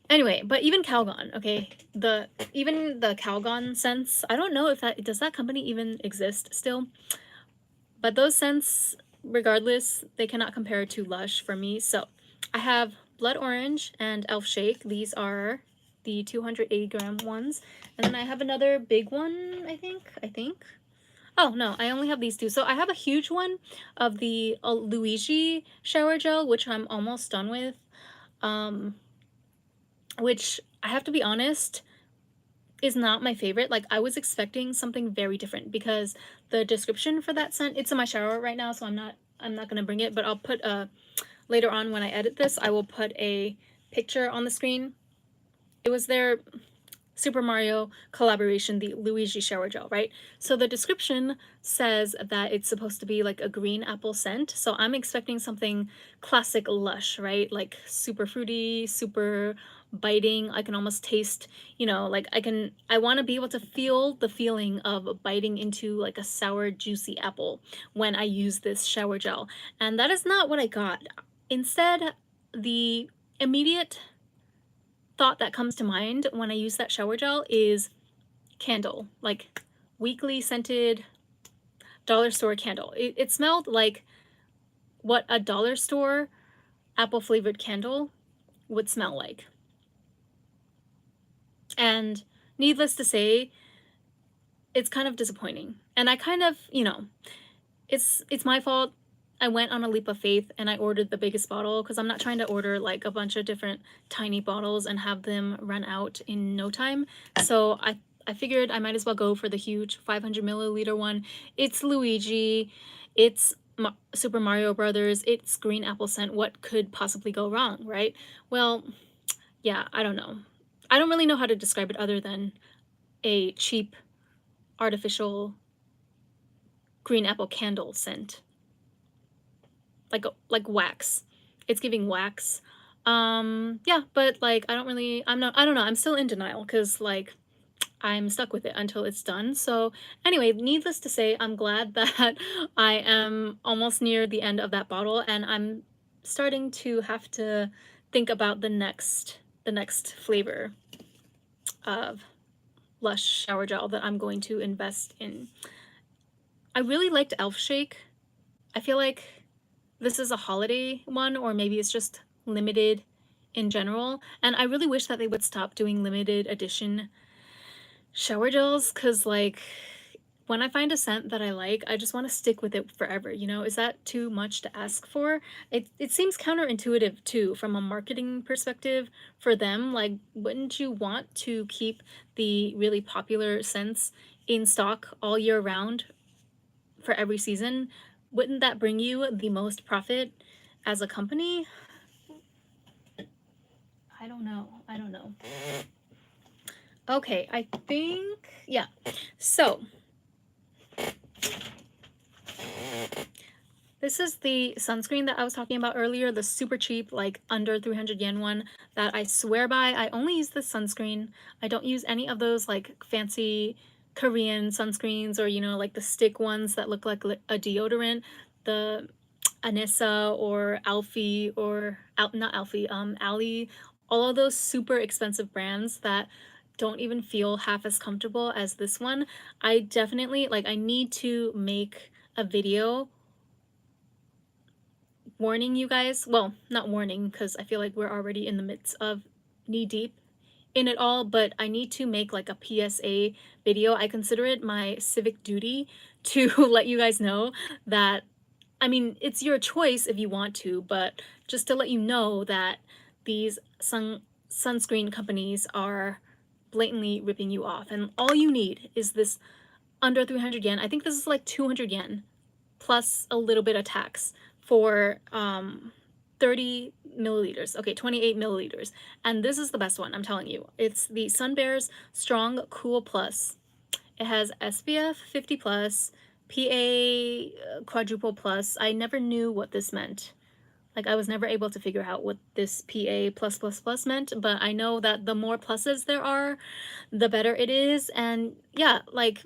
Anyway, but even Calgon, okay, even the Calgon scents, I don't know if does that company even exist still? But those scents, regardless, they cannot compare to Lush for me. So I have Blood Orange and Elf Shake. These are the 280 gram ones. And then I have another big one, I think. Oh, no, I only have these two. So I have a huge one of the Luigi shower gel, which I'm almost done with. Which, I have to be honest, is not my favorite. Like, I was expecting something very different because the description for that scent, it's in my shower right now, so I'm not gonna bring it, but I'll put later on when I edit this, I will put a picture on the screen. It was their Super Mario collaboration, the Luigi shower gel, right? So the description says that it's supposed to be like a green apple scent. So I'm expecting something classic Lush, right? Like super fruity, super biting. I can almost taste, you know, like I want to be able to feel the feeling of biting into like a sour, juicy apple when I use this shower gel. And that is not what I got. Instead, the immediate thought that comes to mind when I use that shower gel is candle, like weekly scented dollar store candle. It smelled like what a dollar store apple flavored candle would smell like. And needless to say, it's kind of disappointing. And I kind of, you know, it's my fault. I went on a leap of faith and I ordered the biggest bottle because I'm not trying to order like a bunch of different tiny bottles and have them run out in no time. So I figured I might as well go for the huge 500 milliliter one. It's Luigi, it's Super Mario Brothers, it's green apple scent. What could possibly go wrong, right? Well, yeah, I don't know. I don't really know how to describe it other than a cheap artificial green apple candle scent. Like wax. It's giving wax. Yeah, but like I don't know, I'm still in denial because like I'm stuck with it until it's done. So anyway, needless to say, I'm glad that I am almost near the end of that bottle and I'm starting to have to think about the next flavor of Lush shower gel that I'm going to invest in. I really liked Elf Shake. I feel like this is a holiday one, or maybe it's just limited in general. And I really wish that they would stop doing limited edition shower gels, because like when I find a scent that I like, I just want to stick with it forever, you know? Is that too much to ask for? It seems counterintuitive too from a marketing perspective for them. Like, wouldn't you want to keep the really popular scents in stock all year round for every season? Wouldn't that bring you the most profit as a company? I don't know. I don't know. Okay, I think, yeah. So, this is the sunscreen that I was talking about earlier, the super cheap, like under 300 yen one that I swear by. I only use this sunscreen. I don't use any of those like fancy Korean sunscreens or, you know, like the stick ones that look like a deodorant. The Anissa or Alfie or not Alfie, Ali, all of those super expensive brands that don't even feel half as comfortable as this one. I definitely like I need to make a video warning you guys. Well, not warning because I feel like we're already in the midst of knee deep in it all, but I need to make like a PSA video. I consider it my civic duty to let you guys know that, I mean, it's your choice if you want to, but just to let you know that these sunscreen companies are blatantly ripping you off. And all you need is this under 300 yen. I think this is like 200 yen plus a little bit of tax for 30 milliliters. Okay, 28 milliliters. And this is the best one, I'm telling you. It's the Sunbear's Strong Cool Plus. It has SPF 50 plus, PA quadruple plus. I never knew what this meant. Like I was never able to figure out what this PA plus plus plus meant, but I know that the more pluses there are, the better it is. And yeah, like,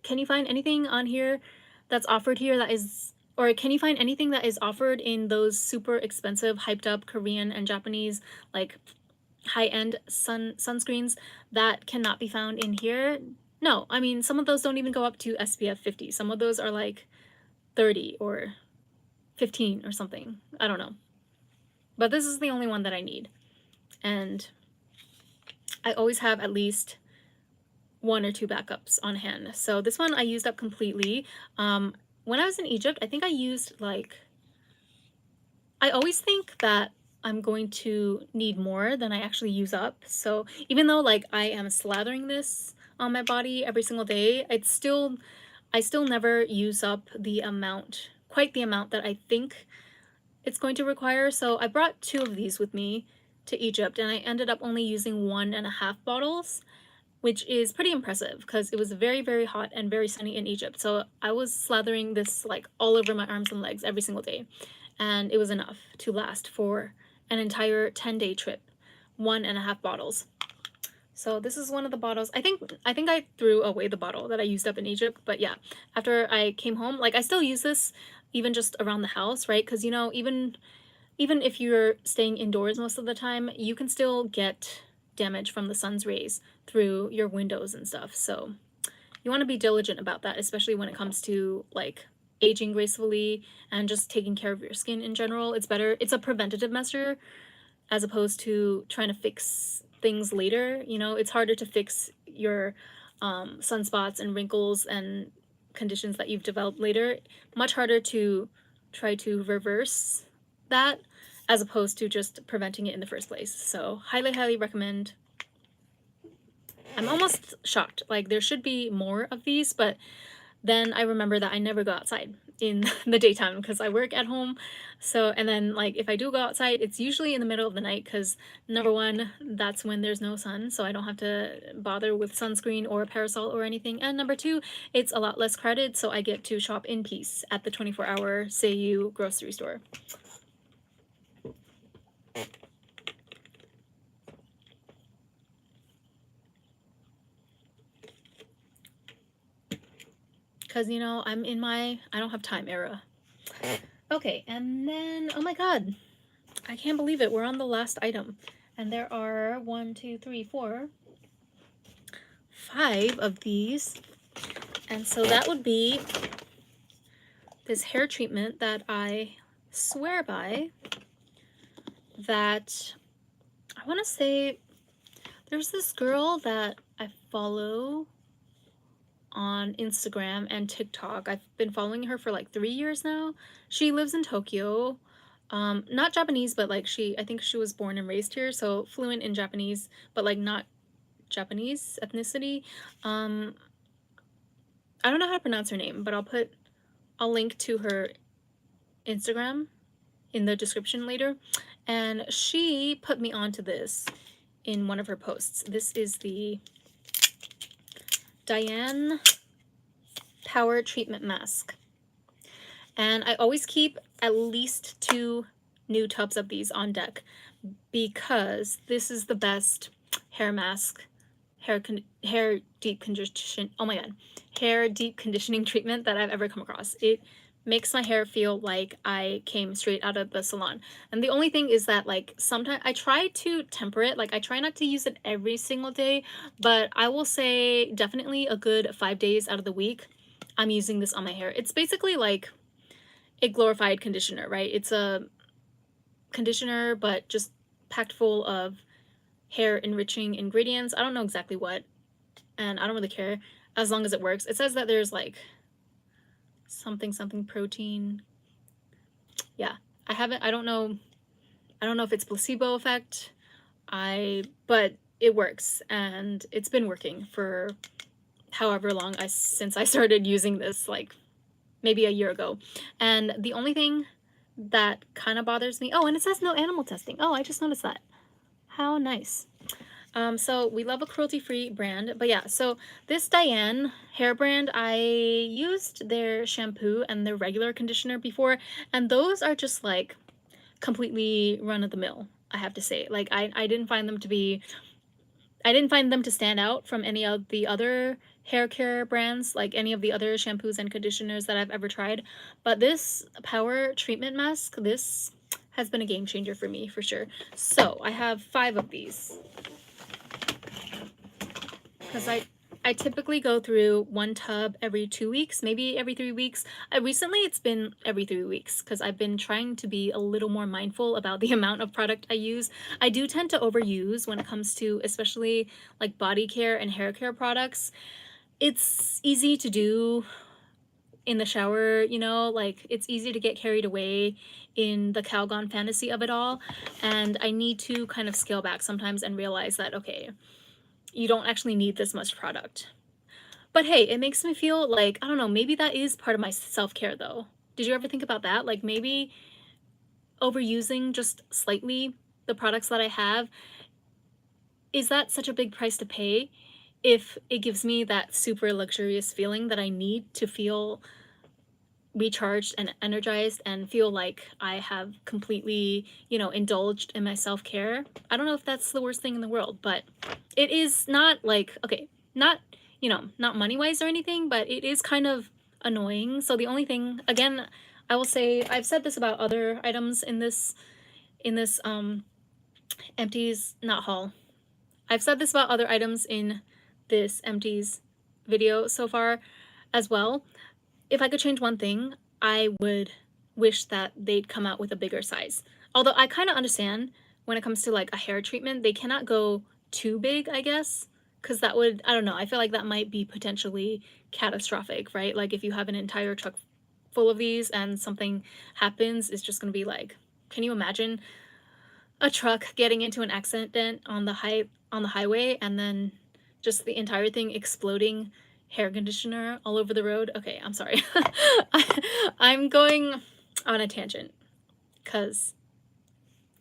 can you find anything on here that's offered here that is, or can you find anything that is offered in those super expensive, hyped up Korean and Japanese, like high-end sunscreens that cannot be found in here? No, I mean, some of those don't even go up to SPF 50. Some of those are like 30 or 15 or something. I don't know. But this is the only one that I need. And I always have at least one or two backups on hand. So this one I used up completely. When I was in Egypt, I think I used like, I always think that I'm going to need more than I actually use up. So even though like I am slathering this on my body every single day, I still never use up the amount, quite the amount that I think it's going to require. So I brought 2 of these with me to Egypt and I ended up only using 1.5 bottles, which is pretty impressive because it was very, very hot and very sunny in Egypt. So I was slathering this like all over my arms and legs every single day. And it was enough to last for an entire 10-day trip. 1.5 bottles. So this is one of the bottles. I think I threw away the bottle that I used up in Egypt, but yeah, after I came home, like I still use this even just around the house, right? Because, you know, even if you're staying indoors most of the time, you can still get damage from the sun's rays through your windows and stuff. So you want to be diligent about that, especially when it comes to like aging gracefully and just taking care of your skin in general. It's better. It's a preventative measure as opposed to trying to fix things later. You know, it's harder to fix your sunspots and wrinkles and conditions that you've developed later. Much harder to try to reverse that as opposed to just preventing it in the first place. So highly, highly recommend. I'm almost shocked. Like there should be more of these, but then I remember that I never go outside in the daytime because I work at home. So, and then like if I do go outside, it's usually in the middle of the night because number one, that's when there's no sun, so I don't have to bother with sunscreen or a parasol or anything. And number two, it's a lot less crowded, so I get to shop in peace at the 24-hour Seiyu grocery store. Because, you know, I'm in my I don't have time era. Okay, and then, oh my god, I can't believe it. We're on the last item. And there are 1, 2, 3, 4, 5 of these. And so that would be this hair treatment that I swear by, that I want to say there's this girl that I follow on Instagram and TikTok. I've been following her for like 3 years now. She lives in Tokyo. Not Japanese, but like I think she was born and raised here, so fluent in Japanese, but like not Japanese ethnicity. I don't know how to pronounce her name, but I'll link to her Instagram in the description later. And she put me onto this in one of her posts. This is the Diane Power Treatment Mask. And I always keep at least 2 new tubs of these on deck because this is the best hair mask, hair deep conditioning treatment that I've ever come across. It makes my hair feel like I came straight out of the salon. And the only thing is that like sometimes I try to temper it. Like I try not to use it every single day, but I will say definitely a good 5 days out of the week I'm using this on my hair. It's basically like a glorified conditioner, right? It's a conditioner but just packed full of hair enriching ingredients. I don't know exactly what, and I don't really care as long as it works. It says that there's like something protein. Yeah, I don't know if it's placebo effect. But it works, and it's been working for however long since I started using this, like maybe a year ago. And the only thing that kind of bothers me, oh, and it says no animal testing. Oh, I just noticed that. How nice. So we love a cruelty-free brand, but yeah, so this Diane hair brand, I used their shampoo and their regular conditioner before, and those are just like completely run-of-the-mill, I have to say. Like I didn't find them to stand out from any of the other hair care brands, like any of the other shampoos and conditioners that I've ever tried. But this power treatment mask, this has been a game changer for me, for sure. So I have 5 of these because I typically go through 1 tub every 2 weeks, maybe every 3 weeks. Recently it's been every 3 weeks because I've been trying to be a little more mindful about the amount of product I use. I do tend to overuse when it comes to especially like body care and hair care products. It's easy to do in the shower, you know, like it's easy to get carried away in the Calgon fantasy of it all, and I need to kind of scale back sometimes and realize that, okay, you don't actually need this much product. But hey, it makes me feel like, I don't know, maybe that is part of my self-care though. Did you ever think about that? Like maybe overusing just slightly the products that I have, is that such a big price to pay if it gives me that super luxurious feeling that I need to feel recharged and energized and feel like I have completely, you know, indulged in my self-care? I don't know if that's the worst thing in the world, but it is not like, okay, not, you know, not money-wise or anything, but it is kind of annoying. So the only thing, again, I will say, I've said this about other items in this Empties, not haul. I've said this about other items in this Empties video so far as well. If I could change one thing, I would wish that they'd come out with a bigger size. Although I kind of understand when it comes to like a hair treatment, they cannot go too big, I guess, because that would, I don't know, I feel like that might be potentially catastrophic, right? Like if you have an entire truck full of these and something happens, it's just gonna be like, can you imagine a truck getting into an accident on the highway and then just the entire thing exploding hair conditioner all over the road. Okay, I'm sorry. I'm going on a tangent because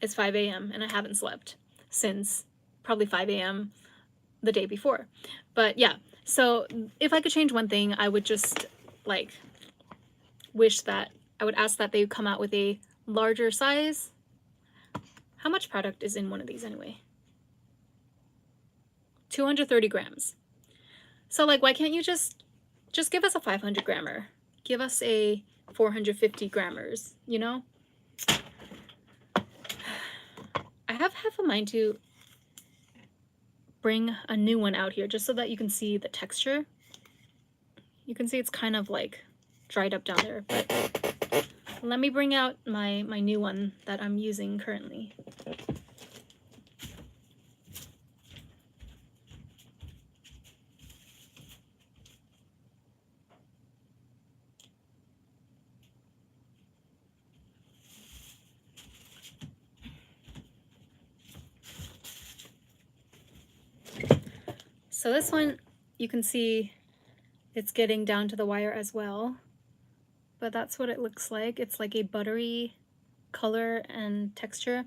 it's 5 a.m. and I haven't slept since probably 5 a.m. the day before. But yeah, so if I could change one thing, I would just like wish that I would ask that they come out with a larger size. How much product is in one of these anyway? 230 grams. So like, why can't you just give us a 500 grammer? Give us a 450 grammars, you know? I have half a mind to bring a new one out here just so that you can see the texture. You can see it's kind of like dried up down there, but let me bring out my new one that I'm using currently. So this one, you can see it's getting down to the wire as well, but that's what it looks like. It's like a buttery color and texture,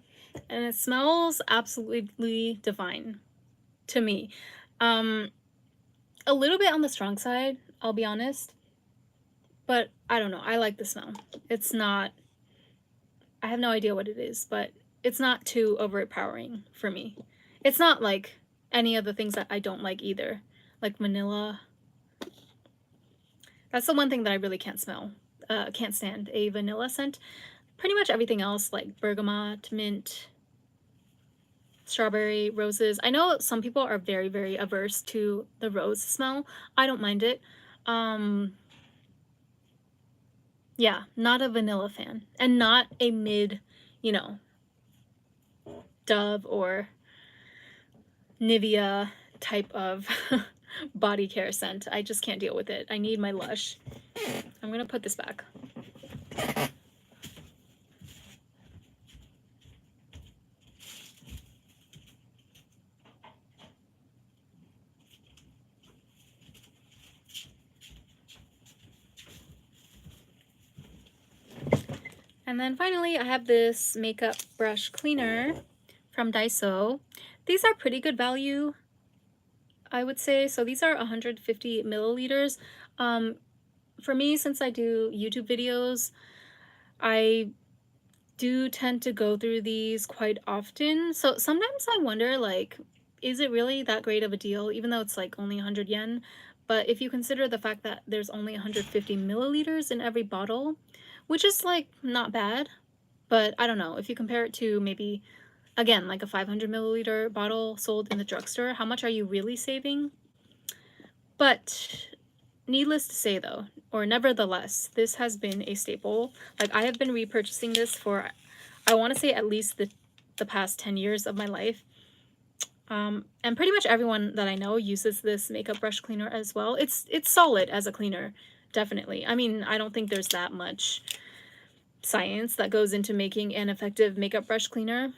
and it smells absolutely divine to me. A little bit on the strong side, I'll be honest, but I don't know, I like the smell. It's not, I have no idea what it is, but it's not too overpowering for me. It's not like any of the things that I don't like either, like vanilla. That's the one thing that I really can't stand, a vanilla scent. Pretty much everything else, like bergamot, mint, strawberry, roses. I know some people are very, very averse to the rose smell. I don't mind it. Yeah, not a vanilla fan. And not a mid, you know, Dove or Nivea type of body care scent. I just can't deal with it. I need my Lush. I'm gonna put this back. And then finally, I have this makeup brush cleaner from Daiso. These are pretty good value, I would say. So these are 150 milliliters. For me, since I do YouTube videos, I do tend to go through these quite often. So sometimes I wonder, like, is it really that great of a deal, even though it's like only 100 yen? But if you consider the fact that there's only 150 milliliters in every bottle, which is like not bad, but I don't know, if you compare it to maybe, again, like a 500 milliliter bottle sold in the drugstore, how much are you really saving? But needless to say though, or nevertheless, this has been a staple. Like, I have been repurchasing this for, I want to say, at least the past 10 years of my life. And pretty much everyone that I know uses this makeup brush cleaner as well. It's solid as a cleaner, definitely. I mean, I don't think there's that much science that goes into making an effective makeup brush cleaner.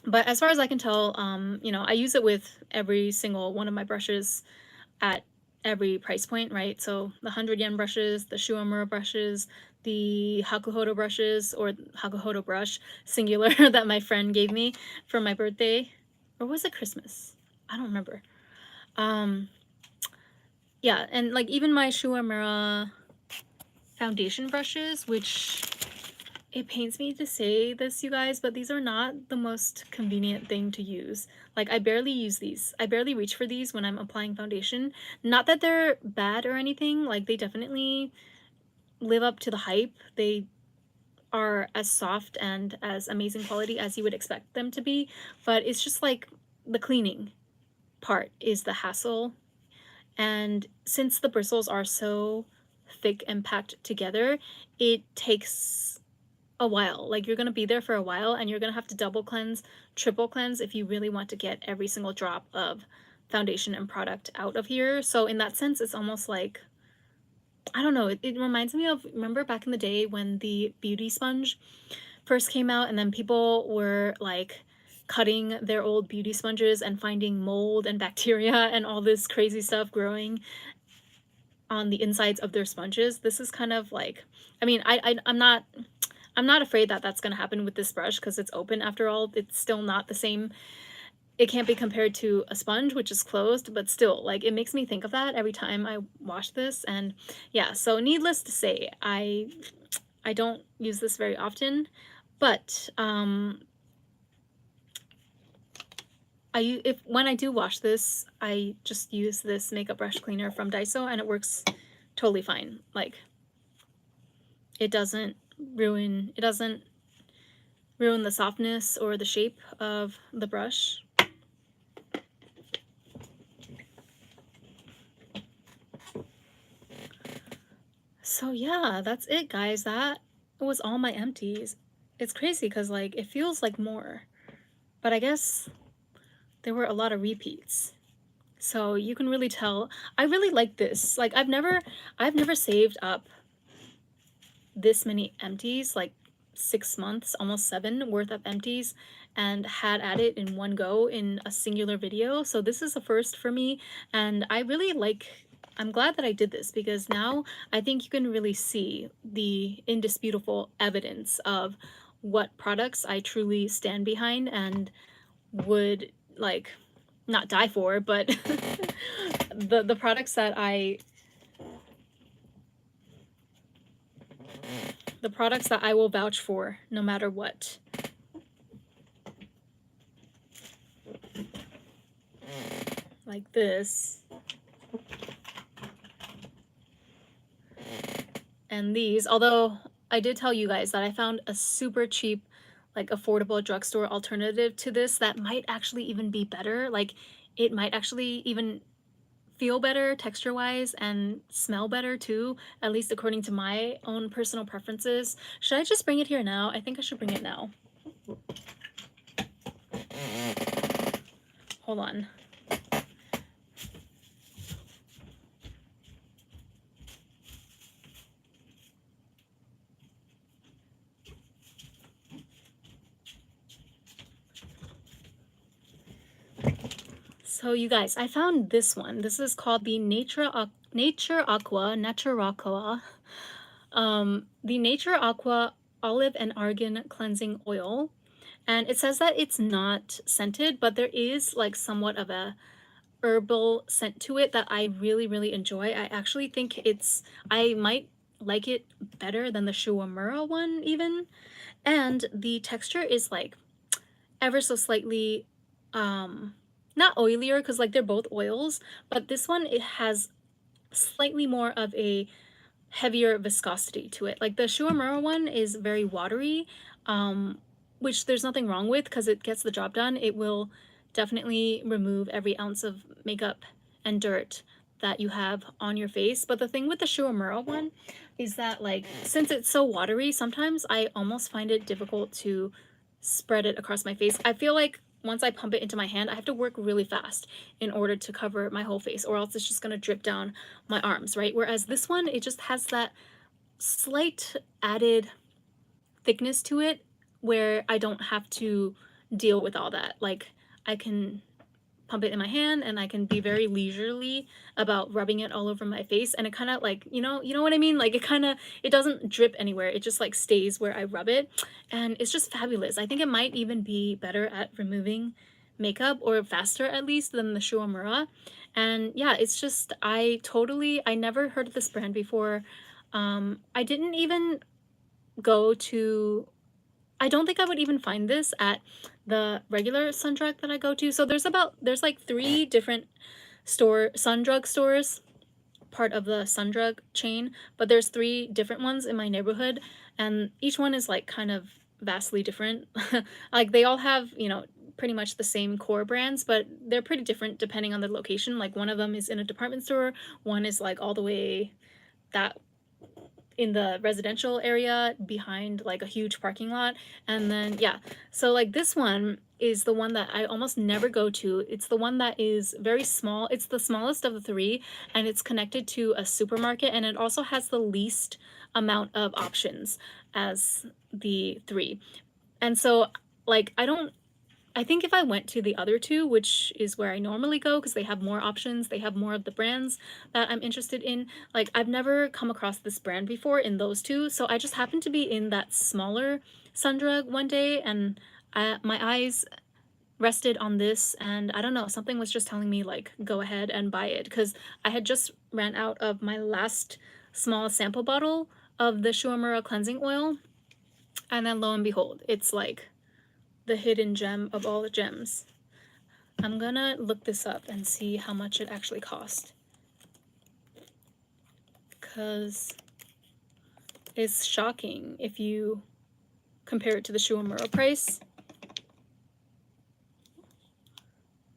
But as far as I can tell, you know, I use it with every single one of my brushes at every price point, right? So the 100 yen brushes, the Shuamura brushes, the Hakuhodo brushes, or Hakuhodo brush, singular, that my friend gave me for my birthday. Or was it Christmas? I don't remember. Yeah, and like even my Shuamura foundation brushes, which it pains me to say this, you guys, but these are not the most convenient thing to use. Like, I barely use these. I barely reach for these when I'm applying foundation. Not that they're bad or anything. Like, they definitely live up to the hype. They are as soft and as amazing quality as you would expect them to be. But it's just like the cleaning part is the hassle. And since the bristles are so thick and packed together, it takes a while. Like, you're gonna be there for a while, and you're gonna have to double cleanse, triple cleanse if you really want to get every single drop of foundation and product out of here. So in that sense, it's almost like, I don't know, it reminds me of, remember back in the day when the beauty sponge first came out, and then people were like cutting their old beauty sponges and finding mold and bacteria and all this crazy stuff growing on the insides of their sponges. This is kind of like, I mean, I'm not afraid that that's going to happen with this brush because it's open after all. It's still not the same. It can't be compared to a sponge, which is closed, but still, like, it makes me think of that every time I wash this. And yeah, so needless to say, I don't use this very often, but when I do wash this, I just use this makeup brush cleaner from Daiso, and it works totally fine. Like, it doesn't ruin the softness or the shape of the brush. So yeah, that's it, guys. That was all my empties. It's crazy because, like, it feels like more, but I guess there were a lot of repeats. So you can really tell. I really like this. Like, I've never saved up this many empties, like 6 months, almost 7 worth of empties, and had at it in one go in a singular video. So this is a first for me, and I really like, I'm glad that I did this because now I think you can really see the indisputable evidence of what products I truly stand behind and would, like, not die for, but the products that I will vouch for no matter what. Like this. And these, although I did tell you guys that I found a super cheap, like, affordable drugstore alternative to this that might actually even be better. Like, it might actually even feel better texture-wise and smell better too, at least according to my own personal preferences. Should I just bring it here now? I think I should bring it now. Hold on. So you guys, I found this one. This is called the Nature Aqua, the Nature Aqua Olive and Argan Cleansing Oil. And it says that it's not scented, but there is, like, somewhat of a herbal scent to it that I really, really enjoy. I actually think I might like it better than the Shuamura one even. And the texture is, like, ever so slightly, not oilier, because, like, they're both oils, but this one, it has slightly more of a heavier viscosity to it. Like, the Shuamura one is very watery, which there's nothing wrong with because it gets the job done. It will definitely remove every ounce of makeup and dirt that you have on your face. But the thing with the Shuamura one is that, like, since it's so watery, sometimes I almost find it difficult to spread it across my face. I feel like once I pump it into my hand, I have to work really fast in order to cover my whole face, or else it's just gonna drip down my arms, right? Whereas this one, it just has that slight added thickness to it where I don't have to deal with all that. Like, I can pump it in my hand and I can be very leisurely about rubbing it all over my face, and it kind of, like, you know what I mean? Like, it doesn't drip anywhere. It just, like, stays where I rub it, and it's just fabulous. I think it might even be better at removing makeup, or faster at least, than the Shuamura. And yeah, it's just, I never heard of this brand before. I didn't even go to, I don't think I would even find this at the regular Sundrug that I go to. So there's like 3 different Sundrug stores, part of the Sundrug chain, but there's 3 different ones in my neighborhood, and each one is, like, kind of vastly different. Like, they all have, pretty much the same core brands, but they're pretty different depending on the location. Like, one of them is in a department store, one is, like, all the way that in the residential area behind, like, a huge parking lot. And then yeah, so, like, this one is the one that I almost never go to. It's the one that is very small. It's the smallest of the 3, and it's connected to a supermarket, and it also has the least amount of options as the 3. And so, like, I think if I went to the other two, which is where I normally go because they have more options, they have more of the brands that I'm interested in. Like, I've never come across this brand before in those two, so I just happened to be in that smaller Sundrug one day, and my eyes rested on this, and I don't know, something was just telling me, like, go ahead and buy it because I had just ran out of my last small sample bottle of the Shuamura cleansing oil, and then lo and behold, it's like the hidden gem of all the gems. I'm gonna look this up and see how much it actually cost, because it's shocking if you compare it to the Shuamura price.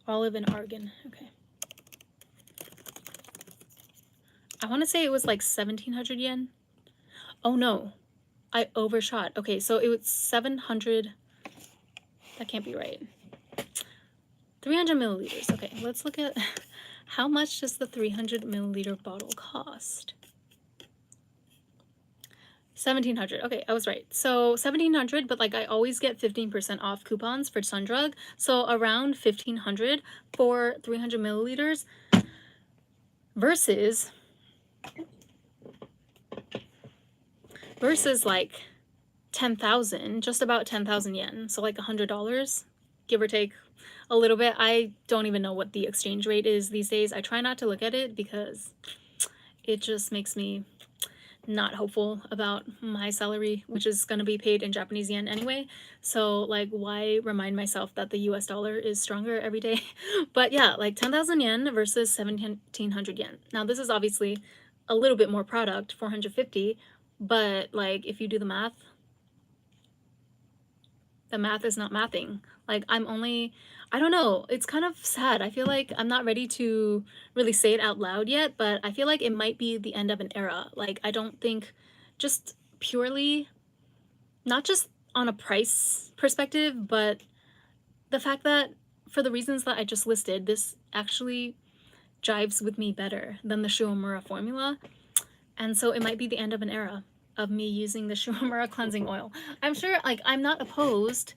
Olive and argan. Okay. I want to say it was like 1700 yen. Oh no, I overshot. Okay, so it was 700. That can't be right. 300 milliliters. Okay, let's look at how much does the 300 milliliter bottle cost. 1700. Okay, I was right. So 1700, but like I always get 15% off coupons for Sundrug. So around 1500 for 300 milliliters versus like 10,000, just about 10,000 yen. So like $100, give or take a little bit. I don't even know what the exchange rate is these days. I try not to look at it because it just makes me not hopeful about my salary, which is going to be paid in Japanese yen anyway. So like, why remind myself that the US dollar is stronger every day? But yeah, like 10,000 yen versus 1,700 yen. Now this is obviously a little bit more product, 450, but like if you do the math is not mathing. Like I don't know, it's kind of sad. I feel like I'm not ready to really say it out loud yet, but I feel like it might be the end of an era. Like, I don't think, just purely, not just on a price perspective, but the fact that for the reasons that I just listed, this actually jives with me better than the Shuamura formula. And so it might be the end of an era of me using the Shuamura cleansing oil. I'm sure, like, I'm not opposed.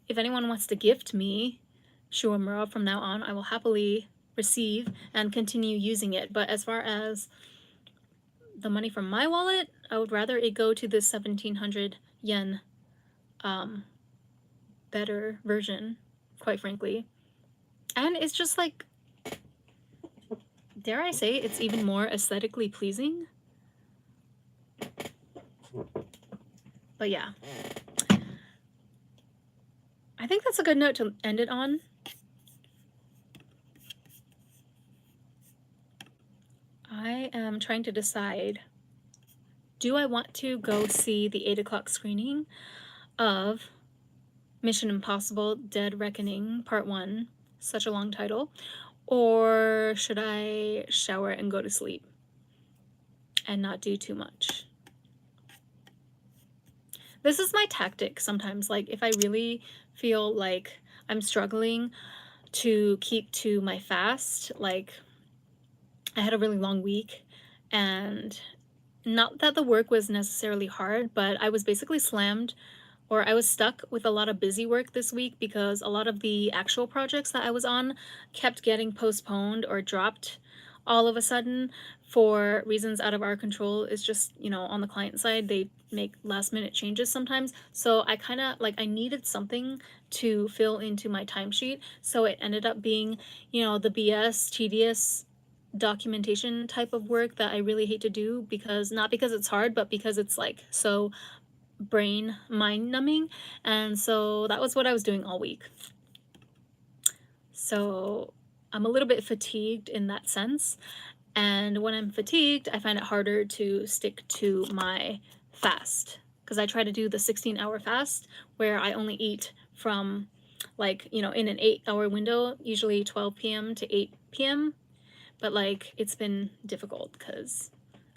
If anyone wants to gift me Shuamura from now on, I will happily receive and continue using it. But as far as the money from my wallet, I would rather it go to this 1,700 yen better version, quite frankly. And it's just like, dare I say, it's even more aesthetically pleasing. But yeah, I think that's a good note to end it on. I am trying to decide, do I want to go see the 8 o'clock screening of Mission Impossible Dead Reckoning Part 1, such a long title, or should I shower and go to sleep and not do too much? This is my tactic sometimes. Like, if I really feel like I'm struggling to keep to my fast, like I had a really long week, and not that the work was necessarily hard, but I was basically slammed, or I was stuck with a lot of busy work this week because a lot of the actual projects that I was on kept getting postponed or dropped all of a sudden for reasons out of our control. It's just, you know, on the client side, they make last minute changes sometimes. So I kind of like, I needed something to fill into my timesheet. So it ended up being, you know, the BS, tedious documentation type of work that I really hate to do, because not because it's hard, but because it's like so mind numbing. And so that was what I was doing all week. So I'm a little bit fatigued in that sense. And when I'm fatigued, I find it harder to stick to my fast, because I try to do the 16-hour fast where I only eat from, like, you know, in an 8-hour window, usually 12 p.m. to 8 p.m. But like, it's been difficult because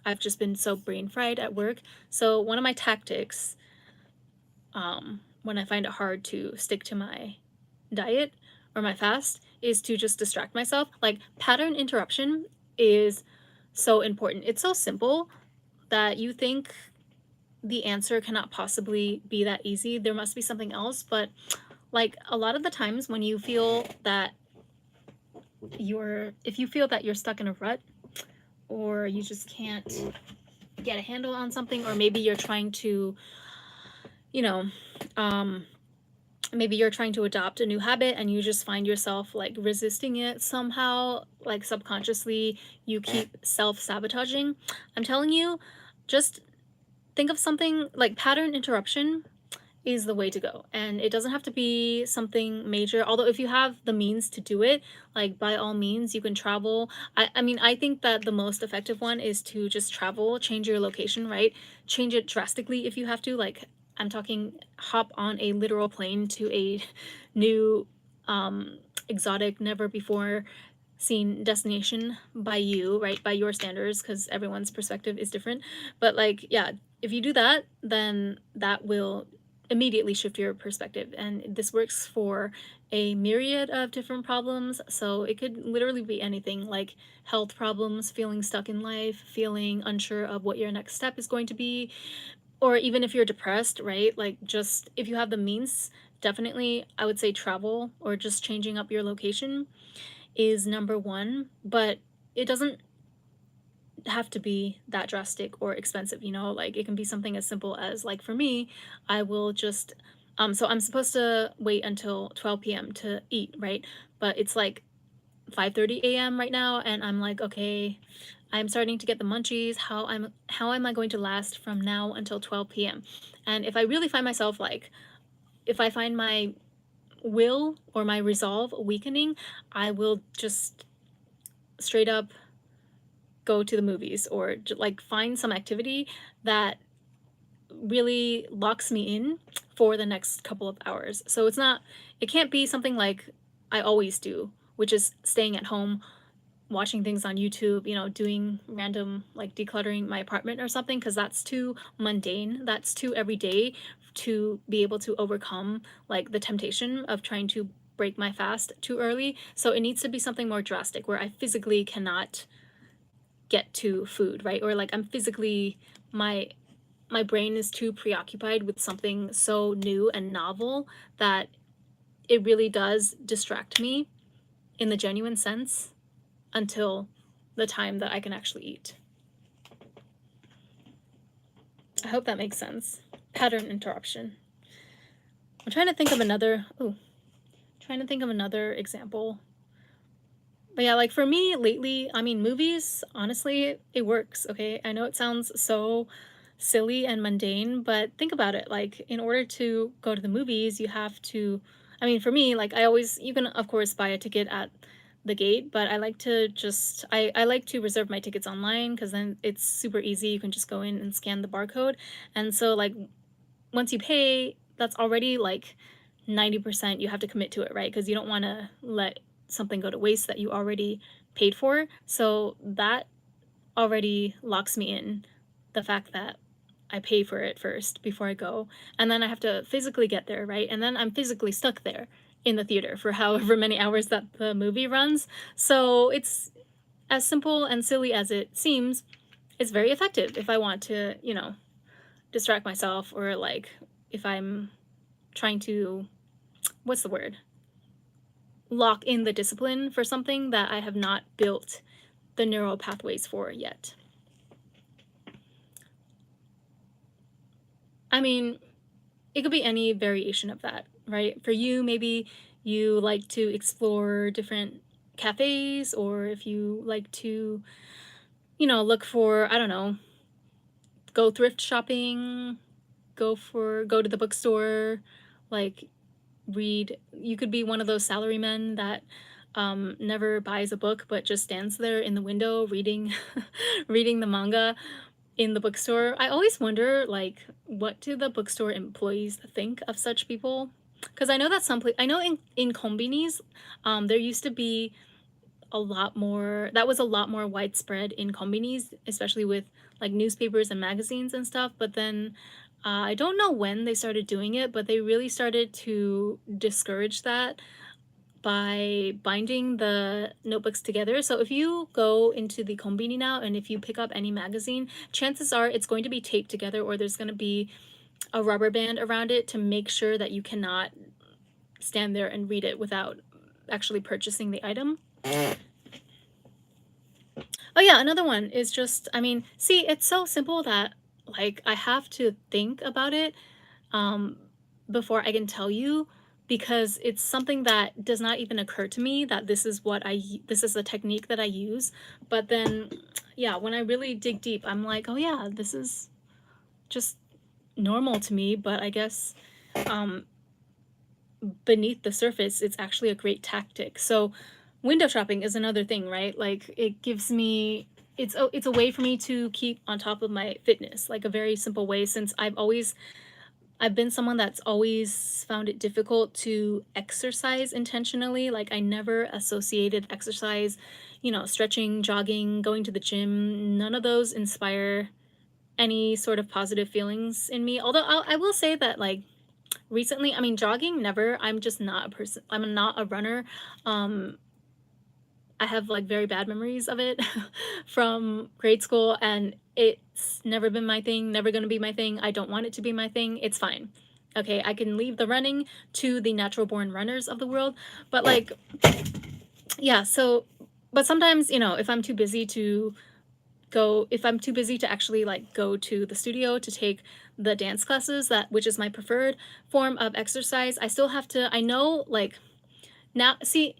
I've just been so brain fried at work. So one of my tactics, when I find it hard to stick to my diet or my fast, is to just distract myself. Like, pattern interruption is so important. It's so simple that you think the answer cannot possibly be that easy. There must be something else, but Like a lot of the times when you feel that if you feel that you're stuck in a rut, or you just can't get a handle on something, or maybe you're trying to, you know, um, maybe you're trying to adopt a new habit and you just find yourself like resisting it somehow, like subconsciously you keep self-sabotaging. I'm telling you, just think of something like pattern interruption is the way to go. And it doesn't have to be something major. Although if you have the means to do it, like by all means, you can travel. I mean, I think that the most effective one is to just travel, change your location, right? Change it drastically if you have to. Like I'm talking hop on a literal plane to a new exotic, never before seen destination by you, right? By your standards, because everyone's perspective is different. But like, yeah, if you do that, then that will immediately shift your perspective. And this works for a myriad of different problems. So it could literally be anything like health problems, feeling stuck in life, feeling unsure of what your next step is going to be, or even if you're depressed, right? Like just if you have the means, definitely I would say travel or just changing up your location is number one, but it doesn't have to be that drastic or expensive, you know? Like it can be something as simple as like for me, I will just so I'm supposed to wait until 12 p.m. to eat, right? But it's like 5:30 a.m. right now and I'm like, okay, I'm starting to get the munchies. How am I going to last from now until 12 p.m.? And if I really find myself like if I find my will or my resolve weakening, I will just straight up go to the movies or like find some activity that really locks me in for the next couple of hours. So it can't be something like I always do, which is staying at home, watching things on YouTube, you know, doing random like decluttering my apartment or something, because that's too mundane. That's too everyday to be able to overcome like the temptation of trying to break my fast too early. So it needs to be something more drastic where I physically cannot get to food, right? Or like I'm physically my brain is too preoccupied with something so new and novel that it really does distract me in the genuine sense until the time that I can actually eat. I hope that makes sense. Pattern interruption. I'm trying to think of another example. But yeah, like for me lately, I mean, movies, honestly, it works, okay? I know it sounds so silly and mundane, but think about it. Like, in order to go to the movies, you have to, I mean, for me, like, you can, of course, buy a ticket at the gate, but I like to I like to reserve my tickets online because then it's super easy. You can just go in and scan the barcode. And so, like, once you pay, that's already like 90% you have to commit to it, right? Because you don't want to let something go to waste that you already paid for. So that already locks me in, the fact that I pay for it first before I go. And then I have to physically get there, right? And then I'm physically stuck there in the theater for however many hours that the movie runs. So it's as simple and silly as it seems, it's very effective if I want to, you know, distract myself or like if I'm trying to, what's the word? Lock in the discipline for something that I have not built the neural pathways for yet. I mean, it could be any variation of that, right? For you, maybe you like to explore different cafes, or if you like to, you know, look for, I don't know, go thrift shopping, go to the bookstore, like read. You could be one of those salarymen that never buys a book but just stands there in the window reading reading the manga in the bookstore. I always wonder, like, what do the bookstore employees think of such people? Because I know that I know in konbinis, there used to be that was a lot more widespread in konbinis, especially with like newspapers and magazines and stuff. But then I don't know when they started doing it, but they really started to discourage that by binding the notebooks together. So if you go into the konbini now and if you pick up any magazine, chances are it's going to be taped together or there's going to be a rubber band around it to make sure that you cannot stand there and read it without actually purchasing the item. Oh yeah, another one is just, I mean, see, it's so simple that like I have to think about it um before I can tell you, because it's something that does not even occur to me that this is a technique that I use. But then yeah, when I really dig deep, I'm like, "Oh yeah, this is just normal to me," but I guess um beneath the surface, it's actually a great tactic. So window shopping is another thing, right? Like it gives me it's a way for me to keep on top of my fitness, like a very simple way, since I've been someone that's always found it difficult to exercise intentionally. Like I never associated exercise, stretching, jogging, going to the gym, none of those inspire any sort of positive feelings in me. Although I will say that like recently, I mean, jogging, never. I'm just not a person. I'm not a runner. Um, I have like very bad memories of it from grade school, and it's never been my thing, never gonna be my thing. I don't want it to be my thing. It's fine. Okay, I can leave the running to the natural born runners of the world. But like, yeah, so, but sometimes, if I'm too busy to if I'm too busy to actually like go to the studio to take the dance classes, that which is my preferred form of exercise, I still have to, I know like now, see,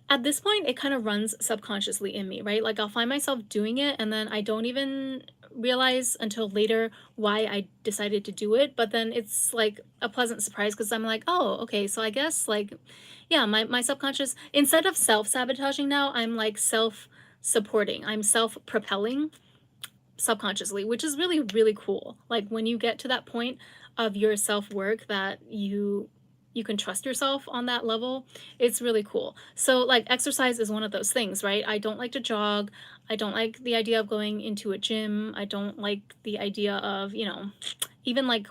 at this point it kind of runs subconsciously in me, right? Like I'll find myself doing it and then I don't even realize until later why I decided to do it. But then it's like a pleasant surprise because I'm like, oh, okay, so I guess like, yeah, my subconscious, instead of self-sabotaging now, I'm like self-supporting, I'm self-propelling subconsciously, which is really, really cool. Like when you get to that point of your self-work that you can trust yourself on that level, it's really cool. So like exercise is one of those things, right? I don't like to jog. I don't like the idea of going into a gym. I don't like the idea of, even like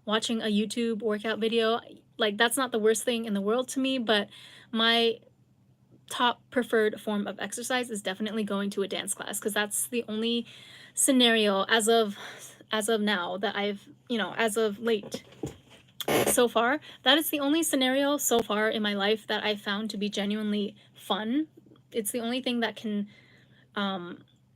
watching a YouTube workout video. Like that's not the worst thing in the world to me, but my top preferred form of exercise is definitely going to a dance class, because that's the only scenario as of now that I've, as of late so far, that is the only scenario so far in my life that I found to be genuinely fun. It's the only thing that can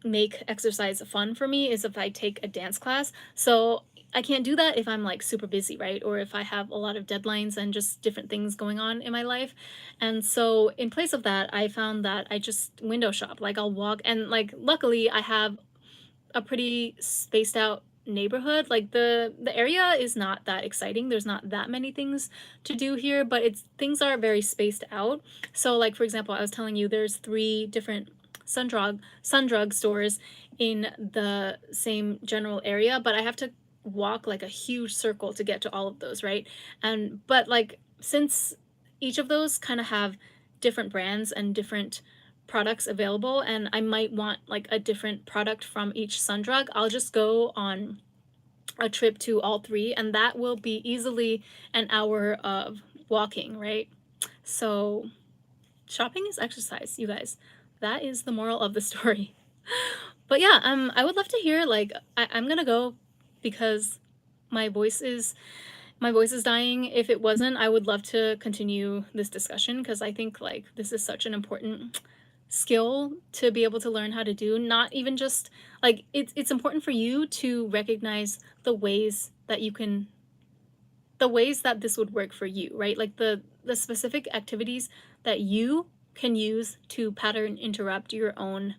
make exercise fun for me, is if I take a dance class. So I can't do that if I'm like super busy, right? Or if I have a lot of deadlines and just different things going on in my life. And so in place of that, I found that I just window shop. Like I'll walk, and like luckily I have a pretty spaced out neighborhood. Like the area is not that exciting. There's not that many things to do here, but it's things are very spaced out. So like for example, I was telling you there's 3 different sun drug stores in the same general area, but I have to walk like a huge circle to get to all of those, right? And but like since each of those kind of have different brands and different products available, and I might want like a different product from each sun drug, I'll just go on a trip to all 3, and that will be easily an hour of walking, right? So shopping is exercise, you guys. That is the moral of the story. But yeah, I would love to hear, like I'm gonna go because my voice is my voice is dying. If it wasn't, I would love to continue this discussion, because I think like this is such an important skill to be able to learn how to do. Not even just like it's important for you to recognize the ways that this would work for you, right? Like the specific activities that you can use to pattern interrupt your own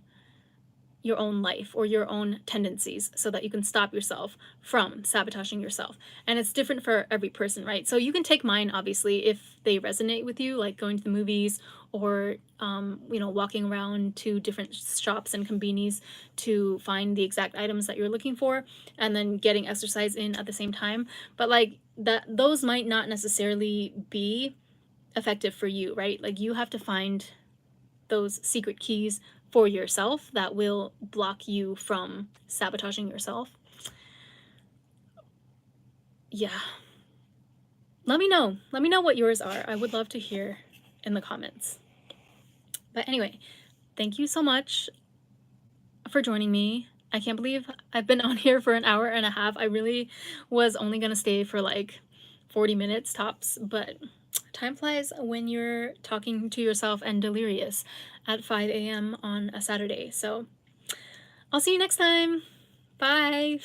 life or your own tendencies, so that you can stop yourself from sabotaging yourself. And it's different for every person, right? So you can take mine, obviously, if they resonate with you, like going to the movies, or walking around to different shops and convenies to find the exact items that you're looking for, and then getting exercise in at the same time. But like that, those might not necessarily be effective for you, right? Like you have to find those secret keys for yourself that will block you from sabotaging yourself. Yeah. Let me know. Let me know what yours are. I would love to hear in the comments. But anyway, thank you so much for joining me. I can't believe I've been on here for an hour and a half. I really was only going to stay for like 40 minutes tops, but time flies when you're talking to yourself and delirious at 5 a.m. on a Saturday. So I'll see you next time. Bye.